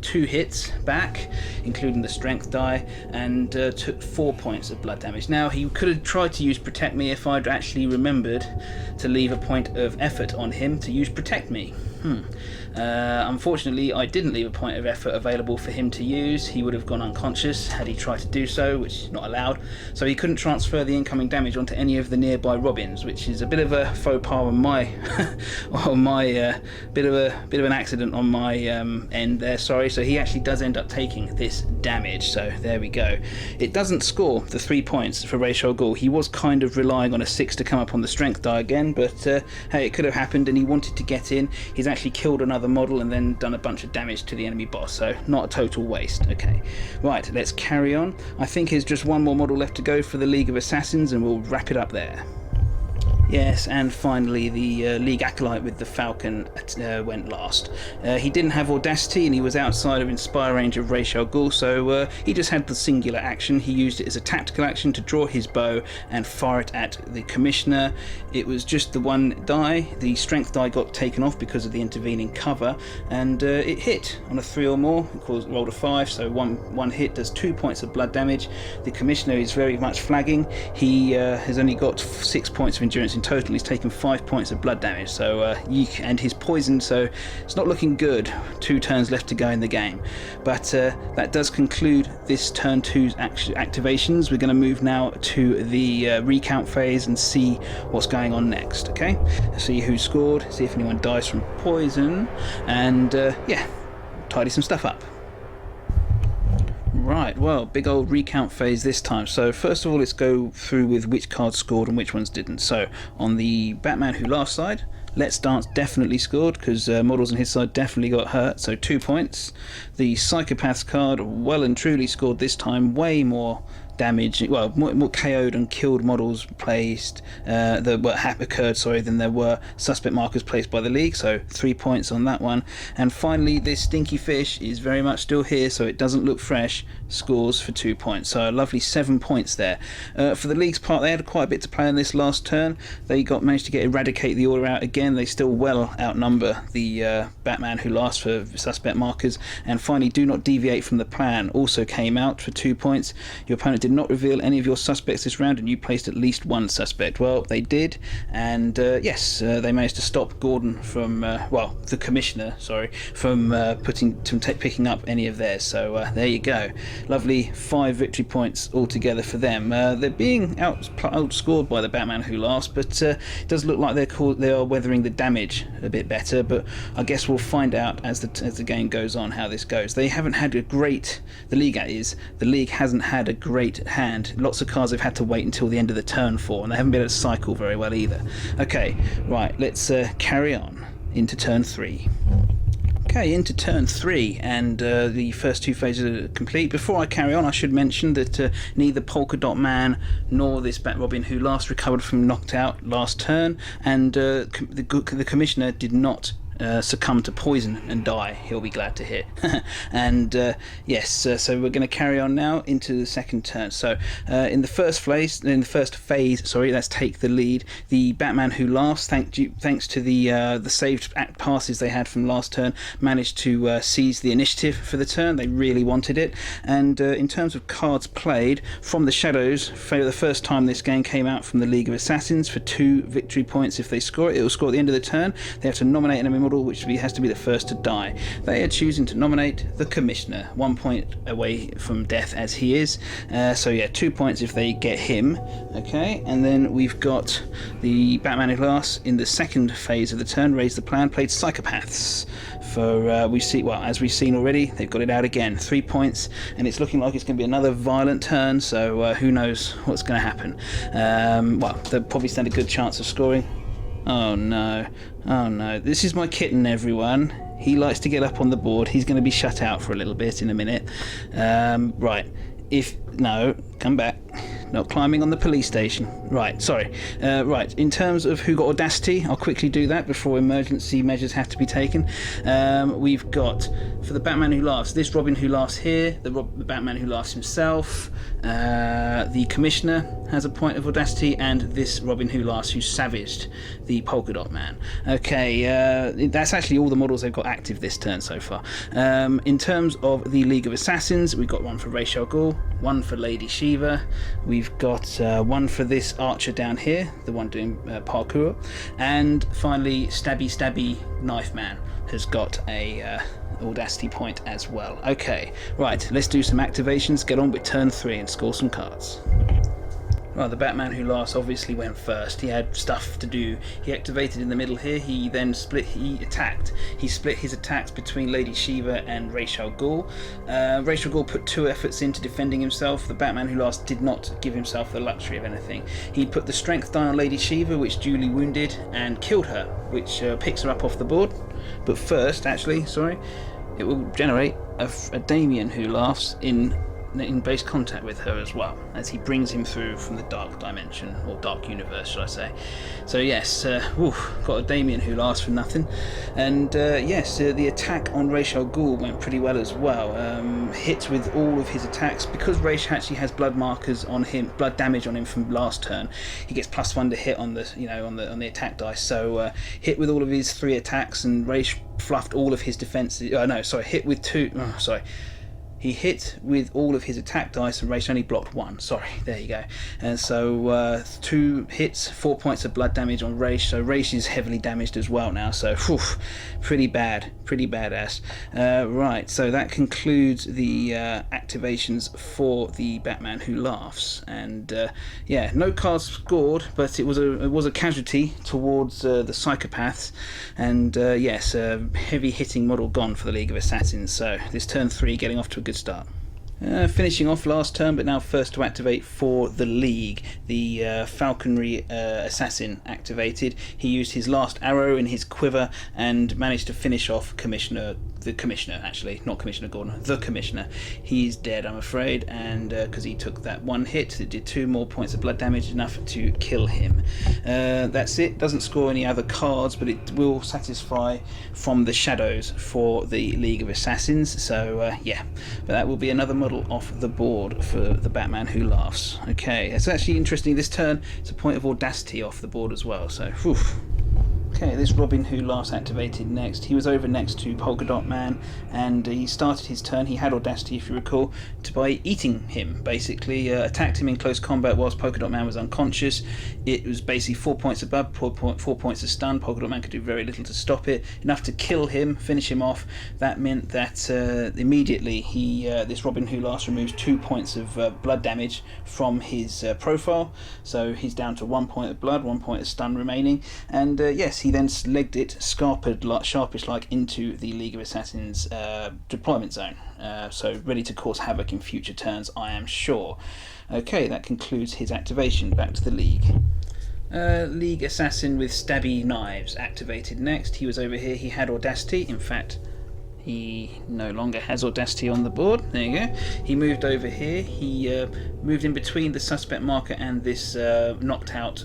2 hits back, including the strength die, and took 4 points of blood damage. Now, he could have tried to use Protect Me if I'd actually remembered to leave a point of effort on him to use Protect Me. Unfortunately, I didn't leave a point of effort available for him to use. He would have gone unconscious had he tried to do so, which is not allowed. So he couldn't transfer the incoming damage onto any of the nearby Robins, which is a bit of a faux pas on my, bit of an accident on my end there. Sorry. So he actually does end up taking this damage. So there we go. It doesn't score the 3 points for Rachel Ghul. He was kind of relying on a 6 to come up on the strength die again, but hey, it could have happened, and he wanted to get in. He's actually killed another model and then done a bunch of damage to the enemy boss, so not a total waste. Okay, right, let's carry on. I think there's just one more model left to go for the League of Assassins, and we'll wrap it up there. Yes, and finally the League Acolyte with the Falcon went last. He didn't have Audacity, and he was outside of Inspire range of Rachel Ghul, so he just had the singular action. He used it as a tactical action to draw his bow and fire it at the Commissioner. It was just the one die. The strength die got taken off because of the intervening cover, and it hit on a 3 or more. It rolled a 5, so one hit does 2 points of blood damage. The Commissioner is very much flagging. He has only got 6 points of endurance in total. He's taken 5 points of blood damage, so and he's poisoned, so it's not looking good. 2 turns left to go in the game, but that does conclude this turn 2's activations. We're going to move now to the recount phase and see what's going on next. Okay, see who scored, see if anyone dies from poison, and yeah, tidy some stuff up. Right, well, big old recount phase this time. So first of all, let's go through with which cards scored and which ones didn't. So on the Batman Who Laughs side, Let's Dance definitely scored because models on his side definitely got hurt, so 2 points. The Psychopaths card well and truly scored this time, way more damage, well, more KO'd and killed models placed that occurred than there were suspect markers placed by the League, so 3 points on that one. And finally, this Stinky Fish is very much still here, so it doesn't look fresh, scores for 2 points, so a lovely 7 points there. For the League's part, they had quite a bit to play on this last turn. They managed to get Eradicate the Order out again. They still well outnumber the Batman Who Laughs for suspect markers. And finally, Do Not Deviate from the Plan also came out for 2 points. Your opponent did not reveal any of your suspects this round, and you placed at least one suspect. Well, they did, and yes, they managed to stop Gordon from, the Commissioner, sorry, from picking up any of theirs. So there you go. Lovely 5 victory points altogether for them. They're being outscored by the Batman Who Laughs, but it does look like they are weathering the damage a bit better. But I guess we'll find out as the game goes on how this goes. They haven't had a great. The League hasn't had a great hand. Lots of cards they've had to wait until the end of the turn for, and they haven't been able to cycle very well either. Okay, right, let's carry on into turn 3. Okay, into turn 3, and the first 2 phases are complete. Before I carry on, I should mention that neither Polka Dot Man nor this Bat Robin Who Last recovered from knocked out last turn, and the Commissioner did not succumb to poison and die, he'll be glad to hear. And yes, so we're going to carry on now into the second turn. So in the first phase, sorry, let's take the lead. The Batman Who Laughs, thanks to the saved passes they had from last turn, managed to seize the initiative for the turn. They really wanted it. And in terms of cards played, From the Shadows, for the first time this game came out from the League of Assassins, for 2 victory points if they score it. It will score at the end of the turn. They have to nominate an enemy model which has to be the first to die. They are choosing to nominate the Commissioner, 1 point away from death as he is. So yeah, 2 points if they get him. Okay, and then we've got the Batman Who Laughs in the second phase of the turn. Raise the Plan, played Psychopaths. For as we've seen already, they've got it out again, 3 points, and it's looking like it's going to be another violent turn. So who knows what's going to happen? Well, they'll probably stand a good chance of scoring. Oh no, oh no, this is my kitten, everyone. He likes to get up on the board. He's going to be shut out for a little bit in a minute. Right, no, come back. Not climbing on the police station. Right, sorry. Right, in terms of who got audacity, I'll quickly do that before emergency measures have to be taken. We've got, for the Batman Who Laughs, this Robin Who Laughs here, the Batman Who Laughs himself, the Commissioner has a point of audacity, and this Robin Who Laughs who savaged the Polka Dot Man. Okay, that's actually all the models they've got active this turn so far. In terms of the League of Assassins, we've got one for Ra's al Ghul, one for Lady Shiva, we've got one for this archer down here, the one doing parkour, and finally Stabby Knife Man has got a audacity point as well. Okay, right, let's do some activations, get on with turn 3 and score some cards. Well, the Batman Who Laughs obviously went first. He had stuff to do. He activated in the middle here. He then attacked. He split his attacks between Lady Shiva and Ra's al Ghul. Ra's al Ghul put 2 efforts into defending himself. The Batman Who Laughs did not give himself the luxury of anything. He put the strength die on Lady Shiva, which duly wounded and killed her, which picks her up off the board. But first, actually, sorry, it will generate a Damien Who Laughs in base contact with her as well, as he brings him through from the dark dimension, or dark universe should I say. So yes, got a Damien Who Laughs for nothing. And yes, the attack on Ra's al Ghul went pretty well as well. Hit with all of his attacks, because Ra's actually has blood markers on him, blood damage on him from last turn. He gets +1 to hit on the attack dice. So hit with all of his 3 attacks, and Ra's fluffed all of his defenses. Hit with 2. He hit with all of his attack dice, and Ra's only blocked 1. Sorry, there you go. And so 2 hits, 4 points of blood damage on Ra's. So Ra's is heavily damaged as well now. So pretty badass. Right, so that concludes the activations for the Batman Who Laughs. And yeah, no cards scored, but it was a casualty towards the Psychopaths. And yes, a heavy hitting model gone for the League of Assassins. So this turn 3 getting off to a good start. Finishing off last turn, but now first to activate for the League. The Falconry Assassin activated. He used his last arrow in his quiver and managed to finish off the Commissioner, actually, not Commissioner Gordon, the Commissioner. He's dead, I'm afraid, and because he took that 1 hit, it did 2 more points of blood damage, enough to kill him. That's it. Doesn't score any other cards, but it will satisfy From the Shadows for the League of Assassins. So yeah, but that will be another model off the board for the Batman Who Laughs. Okay, it's actually interesting this turn. It's a point of audacity off the board as well. So whew. Okay, this Robin Who Laughs activated next. He was over next to Polka Dot Man, and he started his turn. He had audacity, if you recall, by eating him, basically. Attacked him in close combat whilst Polka Dot Man was unconscious. It was basically 4 points above, 4 points of stun. Polka Dot Man could do very little to stop it. Enough to kill him, finish him off. That meant that immediately this Robin Who Laughs removes 2 points of blood damage from his profile. So he's down to 1 point of blood, 1 point of stun remaining. And yes, he then legged it sharpish-like into the League of Assassins deployment zone. So ready to cause havoc in future turns, I am sure. Okay, that concludes his activation. Back to the League. League Assassin with stabby knives activated next. He was over here. He had audacity. In fact, He no longer has audacity on the board. There you go. He moved over here. He moved in between the suspect marker and this knocked out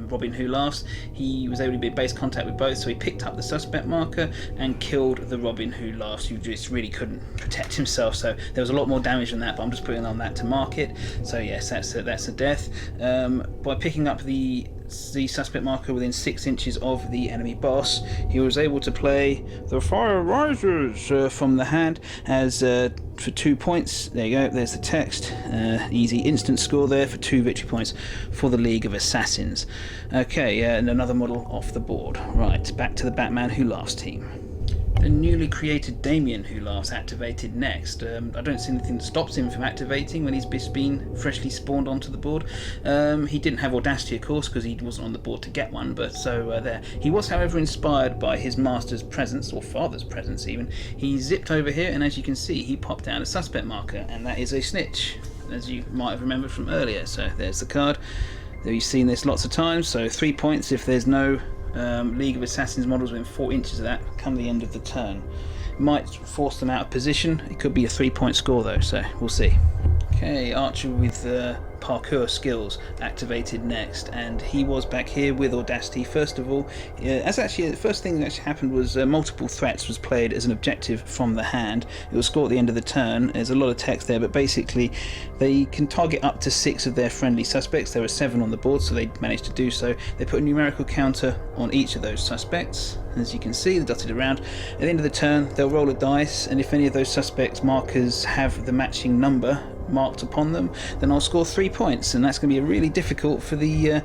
Robin Who Laughs. He was able to be in base contact with both, so he picked up the suspect marker and killed the Robin Who Laughs, who just really couldn't protect himself. So there was a lot more damage than that, but I'm just putting on that to mark it. So yes, that's a death. By picking up the suspect marker within 6 inches of the enemy boss, he was able to play The Fire Rises from the hand as for 2 points. There you go, there's the text. Easy instant score there for 2 victory points for the League of Assassins. Okay, and another model off the board. Right, back to the Batman Who Laughs team. The newly created Damien Who Laughs activated next. I don't see anything that stops him from activating when he's been freshly spawned onto the board. He didn't have Audacity, of course, because he wasn't on the board to get one, but so there. He was, however, inspired by his master's presence, or father's presence even. He zipped over here, and as you can see, he popped down a suspect marker, and that is a snitch, as you might have remembered from earlier. So there's the card. You've seen this lots of times, so 3 points if there's no League of Assassins models within 4 inches of that come the end of the turn. Might force them out of position. It could be a 3-point score though, so we'll see. Okay, Archer with parkour skills activated next, and he was back here with Audacity. First of all, the first thing that actually happened was multiple threats was played as an objective from the hand. It was scored at the end of the turn. There's a lot of text there, but basically they can target up to 6 of their friendly suspects. There were 7 on the board, so they managed to do so. They put a numerical counter on each of those suspects. As you can see, they're dotted around. At the end of the turn, they'll roll a dice, and if any of those suspects markers have the matching number marked upon them, then I'll score 3 points, and that's going to be really difficult for the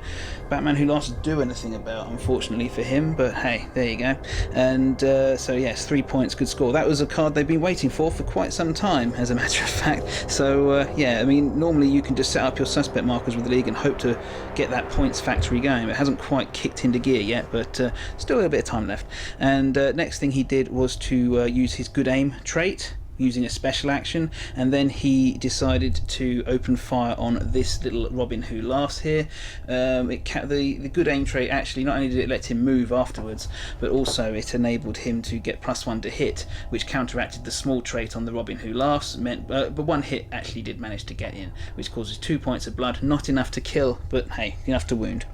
Batman Who Laughs to do anything about, unfortunately for him, but hey, there you go. And so yes, 3 points, good score. That was a card they've been waiting for quite some time, as a matter of fact. So yeah, I mean, normally you can just set up your suspect markers with the League and hope to get that points factory going. It hasn't quite kicked into gear yet, but still a little bit of time left. And next thing he did was to use his good aim trait, using a special action, and then he decided to open fire on this little Robin Who Laughs here. The good aim trait actually, not only did it let him move afterwards, but also it enabled him to get +1 to hit, which counteracted the small trait on the Robin Who Laughs. But one hit actually did manage to get in, which causes 2 points of blood. Not enough to kill, but hey, enough to wound.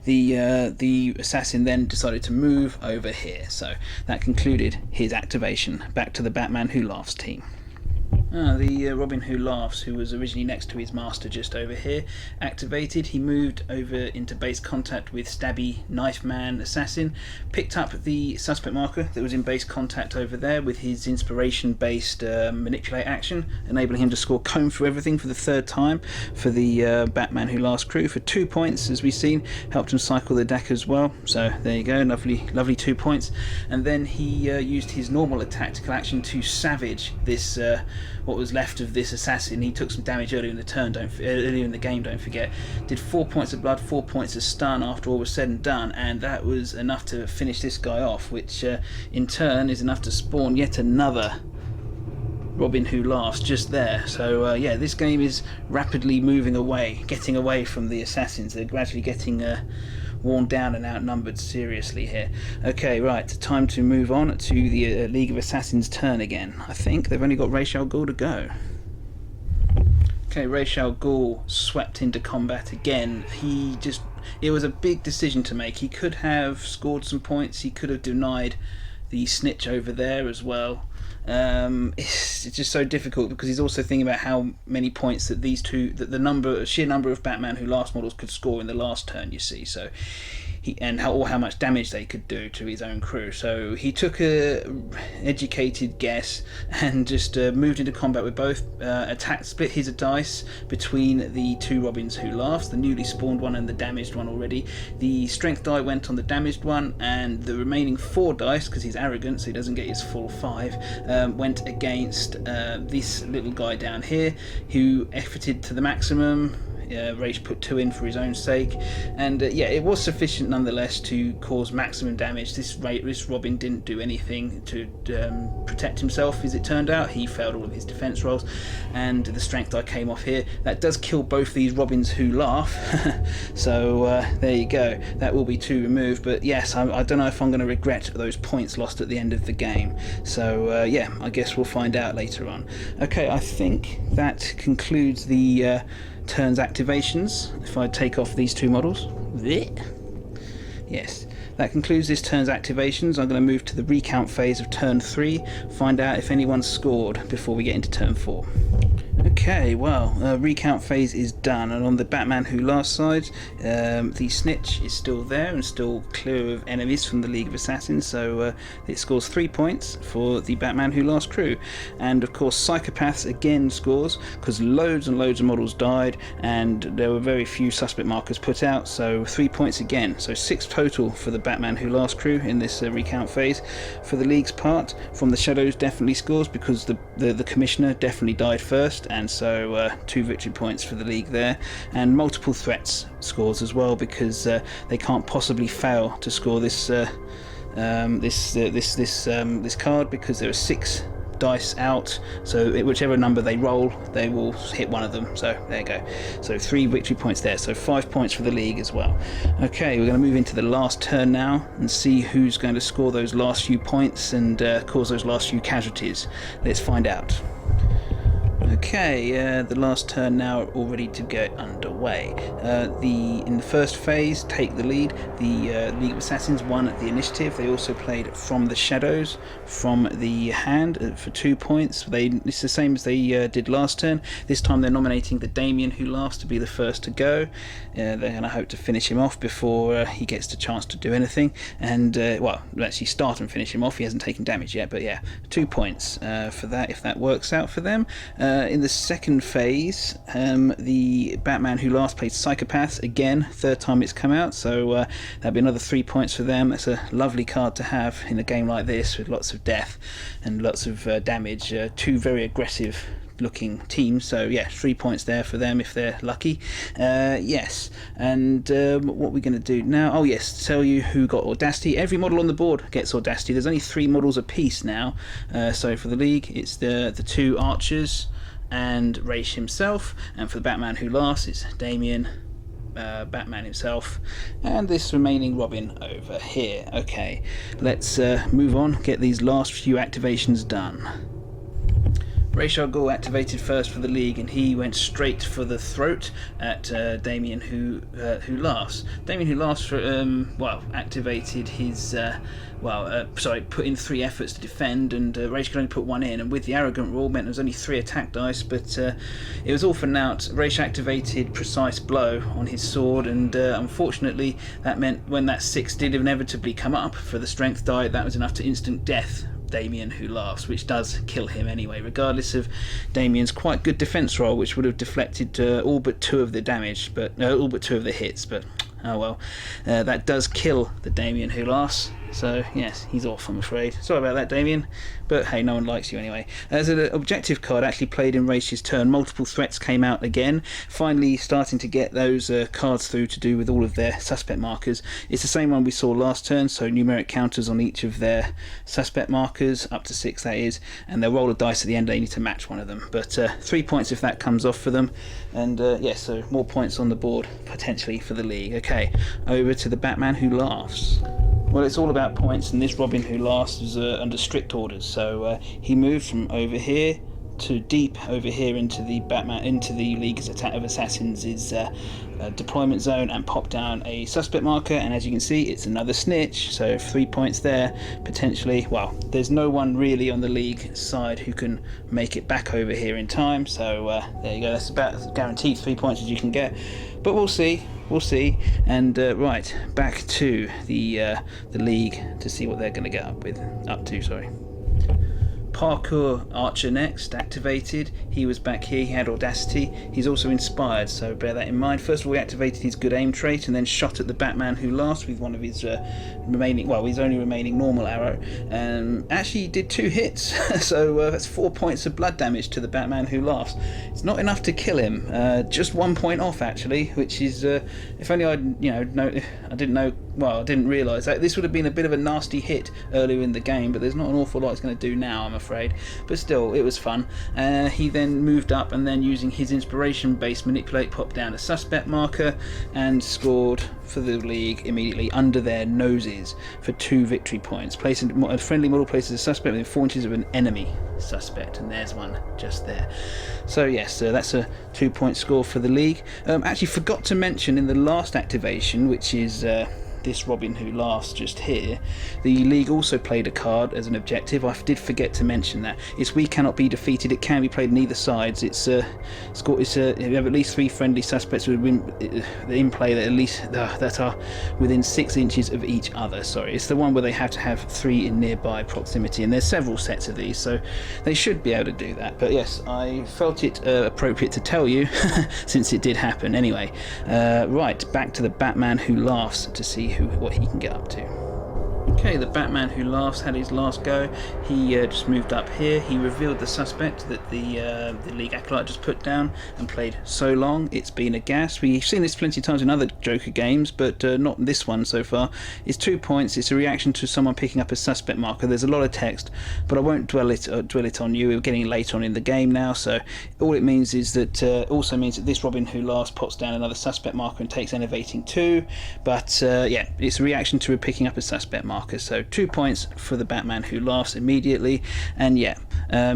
The assassin then decided to move over here, so that concluded his activation. Back to the Batman Who Laughs team. The Robin Who Laughs, who was originally next to his master just over here, activated. He moved over into base contact with Stabby Knife Man Assassin, picked up the suspect marker that was in base contact over there with his inspiration based manipulate action, enabling him to score comb through everything for the 3rd time for the Batman Who Laughs crew for 2 points, as we've seen. Helped him cycle the deck as well, so there you go, lovely 2 points. And then he used his normal tactical action to savage this what was left of this assassin. He took some damage earlier in the turn, earlier in the game, don't forget. Did 4 points of blood, 4 points of stun after all was said and done, and that was enough to finish this guy off, which in turn is enough to spawn yet another Robin Who Laughs just there. So yeah, this game is rapidly moving away, getting away from the assassins. They're gradually getting worn down and outnumbered seriously here. Okay, right, time to move on to the League of Assassins turn again. I think they've only got Ra's al Ghul to go. Okay, Ra's al Ghul swept into combat again. It was a big decision to make. He could have scored some points, he could have denied the snitch over there as well. It's just so difficult because he's also thinking about how many points that these two, that the sheer number of Batman Who Laughs models could score in the last turn, you see. So how much damage they could do to his own crew. So he took a educated guess and just moved into combat with both. Split his dice between the 2 Robins Who Laughs, the newly spawned one and the damaged one already. The strength die went on the damaged one, and the remaining 4 dice, because he's arrogant so he doesn't get his full 5, went against this little guy down here, who efforted to the maximum. Raish put 2 in for his own sake, and yeah, it was sufficient nonetheless to cause maximum damage. This Robin didn't do anything to protect himself, as it turned out. He failed all of his defense rolls, and the strength die came off here. That does kill both these Robins who laugh. So there you go, that will be 2 removed. But yes, I don't know if I'm going to regret those points lost at the end of the game. So yeah, I guess we'll find out later on. Okay, I think that concludes the turns activations. If I take off these 2 models, yes, that concludes this turn's activations. I'm going to move to the recount phase of turn 3, find out if anyone's scored before we get into turn 4. Okay, well, recount phase is done, and on the Batman Who Laughs side, the Snitch is still there and still clear of enemies from the League of Assassins, so it scores 3 points for the Batman Who Laughs crew. And of course, Psychopaths again scores, because loads and loads of models died, and there were very few suspect markers put out, so 3 points again. So 6 total for the Batman Who Laughs crew in this recount phase. For the League's part, From the Shadows definitely scores, because the Commissioner definitely died first, and so 2 victory points for the League there. And Multiple Threats scores as well, because they can't possibly fail to score this this card, because there are 6 dice out, so whichever number they roll, they will hit one of them. So there you go, so 3 victory points there, so 5 points for the League as well. Okay, we're going to move into the last turn now and see who's going to score those last few points and cause those last few casualties. Let's find out. Okay, the last turn now all ready to get underway. In the first phase, Take the Lead, the League of Assassins won the initiative. They also played From the Shadows from the hand for 2 points. It's the same as they did last turn. This time they're nominating the Damien Who Laughs to be the first to go. They're going to hope to finish him off before he gets the chance to do anything. And, well, actually start and finish him off. He hasn't taken damage yet, but yeah, 2 points for that, if that works out for them. In the second phase, the Batman Who Laughs played Psychopaths again, 3rd time it's come out, so that'll be another 3 points for them. That's a lovely card to have in a game like this, with lots of death and lots of damage. 2 very aggressive looking teams, so yeah, 3 points there for them if they're lucky. Yes, and what we're going to do now, oh yes, tell you who got Audacity. Every model on the board gets Audacity. There's only 3 models a piece now, so for the League it's the 2 archers and Raish himself, and for the Batman Who Laughs it's Damien, Batman himself, and this remaining Robin over here. Okay, let's move on, get these last few activations done. Raish Ghul activated first for the League, and he went straight for the throat at Damien Who Laughs. Damien Who Laughs well, activated his put in 3 efforts to defend, and Raish could only put 1 in, and with the arrogant rule meant there was only 3 attack dice, but it was all for naught. Raish activated Precise Blow on his sword, and unfortunately that meant when that 6 did inevitably come up for the strength die, that was enough to instant death Damien Who Laughs, which does kill him anyway, regardless of Damien's quite good defense roll, which would have deflected all but 2 of the damage, but all but 2 of the hits, but oh well. That does kill the Damien Who Laughs, so yes, he's off, I'm afraid. Sorry about that, Damien, but hey, no one likes you anyway. As an objective card actually played in Raish's turn, Multiple Threats came out again, finally starting to get those cards through to do with all of their suspect markers. It's the same one we saw last turn, so numeric counters on each of their suspect markers, up to 6 that is, and they'll roll a dice at the end. They need to match one of them, but 3 points if that comes off for them, and yes, so more points on the board potentially for the League. Okay, over to the Batman Who Laughs. Well, it's all about points, and this Robin Who Laughs was under strict orders, so he moved from over here to deep over here into the League's attack of Assassins' deployment zone, and popped down a suspect marker, and as you can see, it's another Snitch, so 3 points there potentially. Well, there's no one really on the League side who can make it back over here in time, so there you go. That's about as guaranteed 3 points as you can get, but we'll see. And right, back to the League to see what they're going to get up to. Parkour Archer next, activated. He was back here, he had Audacity. He's also inspired, so bear that in mind. First of all, we activated his good aim trait and then shot at the Batman who laughs with one of his his only remaining normal arrow. Actually, he did 2 hits, so that's 4 points of blood damage to the Batman who laughs. It's not enough to kill him, just 1 point off actually, which is, if only I didn't realise that. This would have been a bit of a nasty hit earlier in the game, but there's not an awful lot it's going to do now, I'm afraid. But still, it was fun. He then moved up and then using his inspiration-based manipulate popped down a suspect marker and scored for the league immediately under their noses for 2 victory points. Placing a friendly model places a suspect within 4 inches of an enemy suspect, and there's one just there. So yes, that's a 2-point score for the league. Actually forgot to mention in the last activation, which is this Robin Who Laughs just here, the league also played a card as an objective. I did forget to mention that. It's We Cannot Be Defeated. It can be played on either sides. It's you have at least 3 friendly suspects in play that at least that are within 6 inches of each other. Sorry, it's the one where they have to have 3 in nearby proximity, and there's several sets of these, so they should be able to do that. But yes, I felt it appropriate to tell you since it did happen. Anyway, right, back to the Batman Who Laughs to see what he can get up to. Okay, the Batman Who Laughs had his last go. He just moved up here. He revealed the suspect that the League Acolyte just put down and played So Long, It's Been a Gas. We've seen this plenty of times in other Joker games, but not this one so far. It's 2 points. It's a reaction to someone picking up a suspect marker. There's a lot of text, but I won't dwell it on you. We're getting later on in the game now, so all it means is that also means that this Robin Who Laughs pots down another suspect marker and takes enervating 2. But yeah, it's a reaction to picking up a suspect marker. So 2 points for the Batman Who Laughs immediately. And yeah,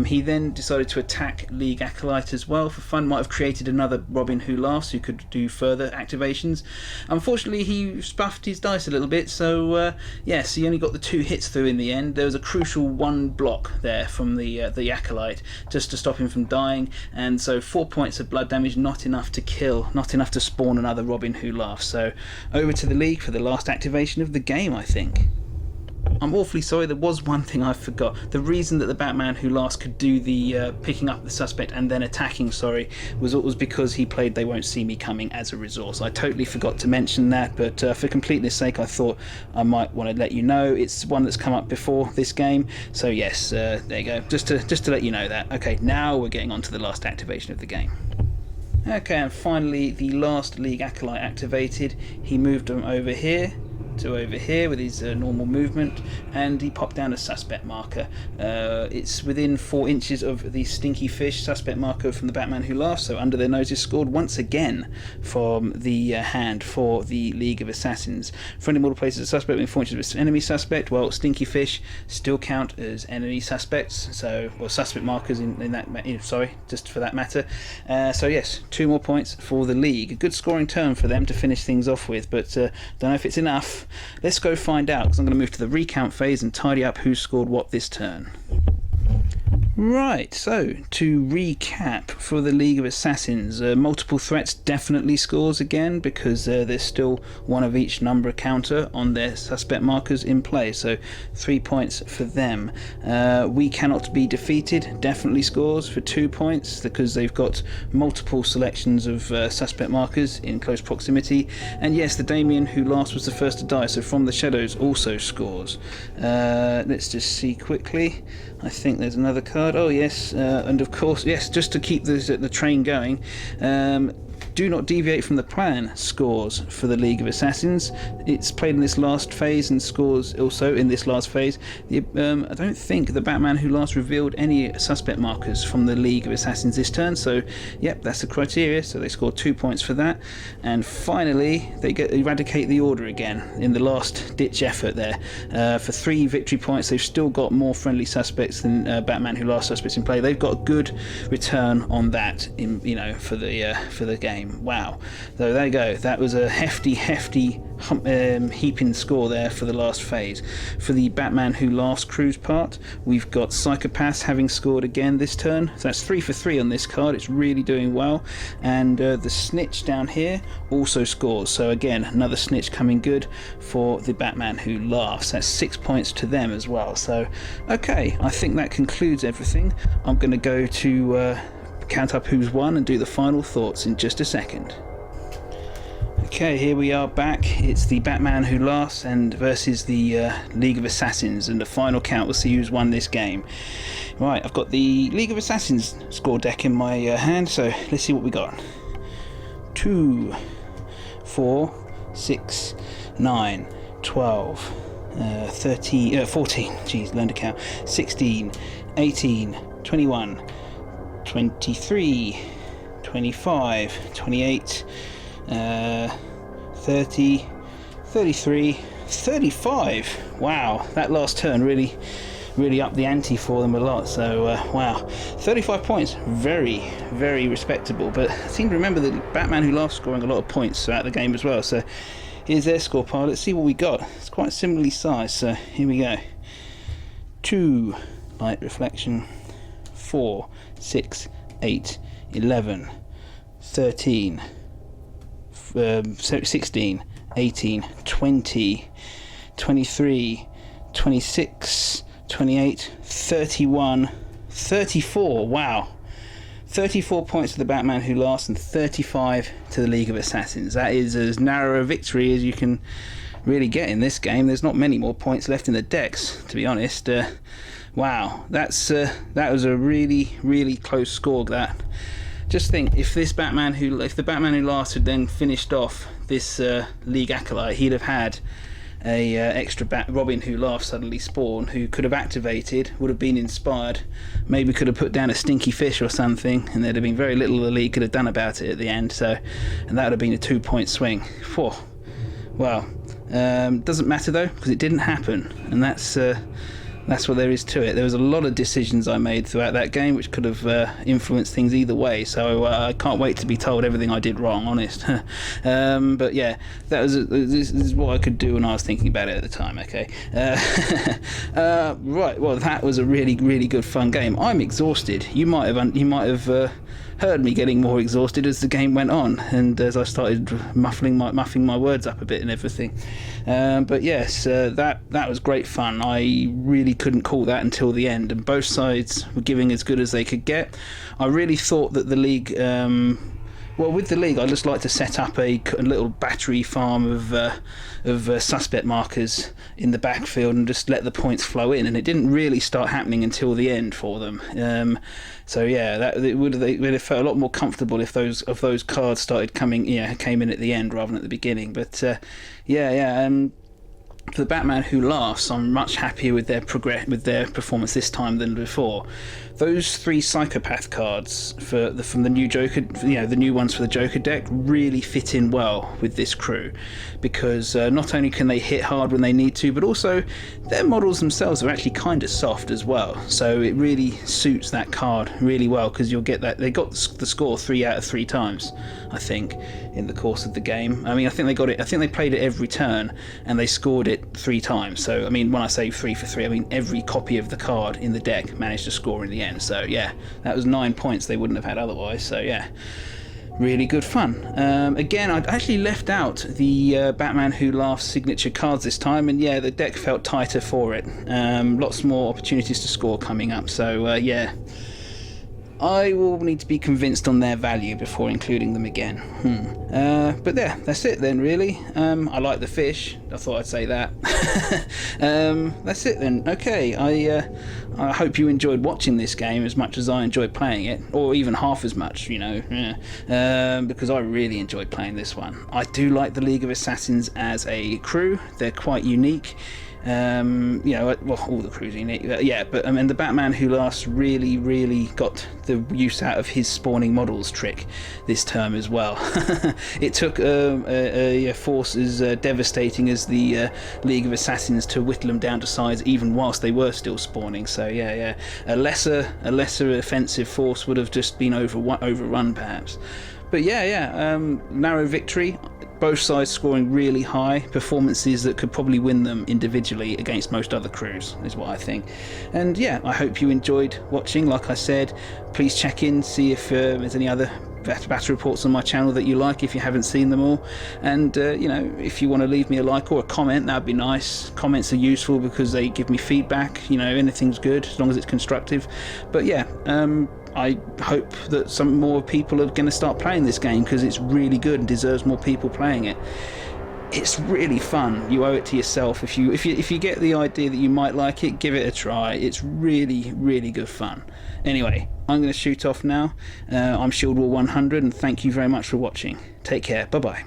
he then decided to attack League Acolyte as well for fun. Might have created another Robin Who Laughs who could do further activations. Unfortunately, he stuffed his dice a little bit, so yes, he only got the 2 hits through in the end. There was a crucial 1 block there from the Acolyte just to stop him from dying, and so 4 points of blood damage, not enough to kill, not enough to spawn another Robin Who Laughs. So over to the League for the last activation of the game, I think. I'm awfully sorry, there was one thing I forgot. The reason that the Batman Who Laughs could do the picking up the suspect and then attacking, was because he played They Won't See Me Coming as a resource. I totally forgot to mention that, but for completeness sake I thought I might want to let you know. It's one that's come up before this game, so yes, there you go, just to let you know that. Okay, now we're getting on to the last activation of the game. Okay, and finally the last League Acolyte activated. He moved him over here to over here with his normal movement, and he popped down a suspect marker. It's within 4 inches of the Stinky Fish suspect marker from the Batman Who Laughs, so under their noses scored once again from the hand for the League of Assassins. Friendly model places a suspect within 4 inches of an enemy suspect. Well, Stinky Fish still count as enemy suspects, so, or suspect markers in that, just for that matter. So yes, 2 more points for the League. A good scoring turn for them to finish things off with, but don't know if it's enough. Let's go find out, because I'm going to move to the recount phase and tidy up who scored what this turn. Right, so to recap for the League of Assassins, multiple threats definitely scores again, because there's still 1 of each number counter on their suspect markers in play, so 3 points for them. We Cannot Be Defeated definitely scores for 2 points, because they've got multiple selections of suspect markers in close proximity. And yes, the Damien Who Laughs was the first to die, so From the Shadows also scores. Let's just see quickly. I think there's another card. Oh yes, and of course, yes, just to keep the train going, Do Not Deviate from the Plan scores for the League of Assassins. It's played in this last phase and scores also in this last phase. I don't think the Batman Who Laughs revealed any suspect markers from the League of Assassins this turn, so yep, that's the criteria, so they scored 2 points for that. And finally, they eradicate the Order again in the last ditch effort there for 3 victory points. They've still got more friendly suspects than Batman Who Laughs suspects in play. They've got a good return on that for the game. Wow. So there you go. That was a hefty heaping score there for the last phase. For the Batman Who Laughs cruise part, we've got Psychopaths having scored again this turn, so that's 3 for 3 on this card. It's really doing well. And the Snitch down here also scores, so again another Snitch coming good for the Batman Who Laughs. That's 6 points to them as well. So okay, I think that concludes everything. I'm going to go to count up who's won and do the final thoughts in just a second. Okay, here we are back. It's the Batman Who Laughs and versus the League of Assassins, and the final count will see who's won this game. Right, I've got the League of Assassins score deck in my hand, so let's see what we got. 2, 4, 6, 9, 12, 13, 14, jeez, learn to count, 16, 18, 21, 23, 25, 28, 30, 33, 35. Wow, that last turn really upped the ante for them a lot. So wow, 35 points, very respectable. But I seem to remember that Batman Who Laughs scoring a lot of points throughout the game as well. So here's their score pile. Let's see what we got. It's quite similarly sized, so here we go. 2 light reflection, 4, 6, 8, 11, 13, 16, 18, 20, 23, 26, 28, 31, 34. Wow, 34 points to the Batman Who Laughs and 35 to the League of Assassins. That is as narrow a victory as you can really get in this game. There's not many more points left in the decks, to be honest. Wow, that was a really close score. That, just think, if the Batman Who Laughs had then finished off this League Acolyte, he'd have had a extra Robin Who Laughs suddenly spawn, who could have activated, would have been inspired, maybe could have put down a stinky fish or something, and there'd have been very little the League could have done about it at the end. So, and that would have been a 2-point swing. Whew. Well, doesn't matter though, because it didn't happen, and that's what there is to it. There was a lot of decisions I made throughout that game which could have influenced things either way, so I can't wait to be told everything I did wrong, honest. But yeah, this is what I could do when I was thinking about it at the time. Okay. Right, well, that was a really good fun game. I'm exhausted. You might have heard me getting more exhausted as the game went on, and as I started muffling my words up a bit and everything. But yes, that was great fun. I really couldn't call that until the end, and both sides were giving as good as they could get. I really thought that the League, with the League, I'd just like to set up a little battery farm of suspect markers in the backfield and just let the points flow in, and it didn't really start happening until the end for them. So yeah, they would have felt a lot more comfortable if those cards started came in at the end rather than at the beginning. But for the Batman Who Laughs, I'm much happier with their performance this time than before. Those 3 Psychopath cards from the new Joker, the new ones for the Joker deck, really fit in well with this crew, because not only can they hit hard when they need to, but also their models themselves are actually kind of soft as well. So it really suits that card really well, because you'll get that they got the score 3 out of 3 times, I think, in the course of the game. I mean, I think they got it. I think they played it every turn and they scored it 3 times. So I mean, when I say 3 for 3, I mean every copy of the card in the deck managed to score in the end. So yeah, that was 9 points they wouldn't have had otherwise. So yeah, really good fun. Again, I'd actually left out the Batman Who Laughs signature cards this time, and yeah, the deck felt tighter for it. Lots more opportunities to score coming up. So yeah, I will need to be convinced on their value before including them again. But yeah, that's it then, really. I like the fish. I thought I'd say that. That's it then. Okay, I hope you enjoyed watching this game as much as I enjoyed playing it, or even half as much, because I really enjoyed playing this one. I do like the League of Assassins as a crew. They're quite unique. All the crews unique, and the Batman Who Laughs really got the use out of his spawning models trick this term as well. It took a force as devastating as the League of Assassins to whittle them down to size, even whilst they were still spawning. So a lesser offensive force would have just been overrun perhaps. But narrow victory. both sides scoring really high, performances that could probably win them individually against most other crews, is what I think. And yeah, I hope you enjoyed watching. Like I said, please check in, see if there's any other battle reports on my channel that you like if you haven't seen them all. And you know, if you want to leave me a like or a comment, that'd be nice. Comments are useful because they give me feedback. You know, anything's good as long as it's constructive. But yeah, I hope that some more people are going to start playing this game because it's really good and deserves more people playing it. It's really fun. You owe it to yourself. If you get the idea that you might like it, give it a try. It's really, really good fun. Anyway, I'm going to shoot off now. I'm Shield War 100, and thank you very much for watching. Take care. Bye bye.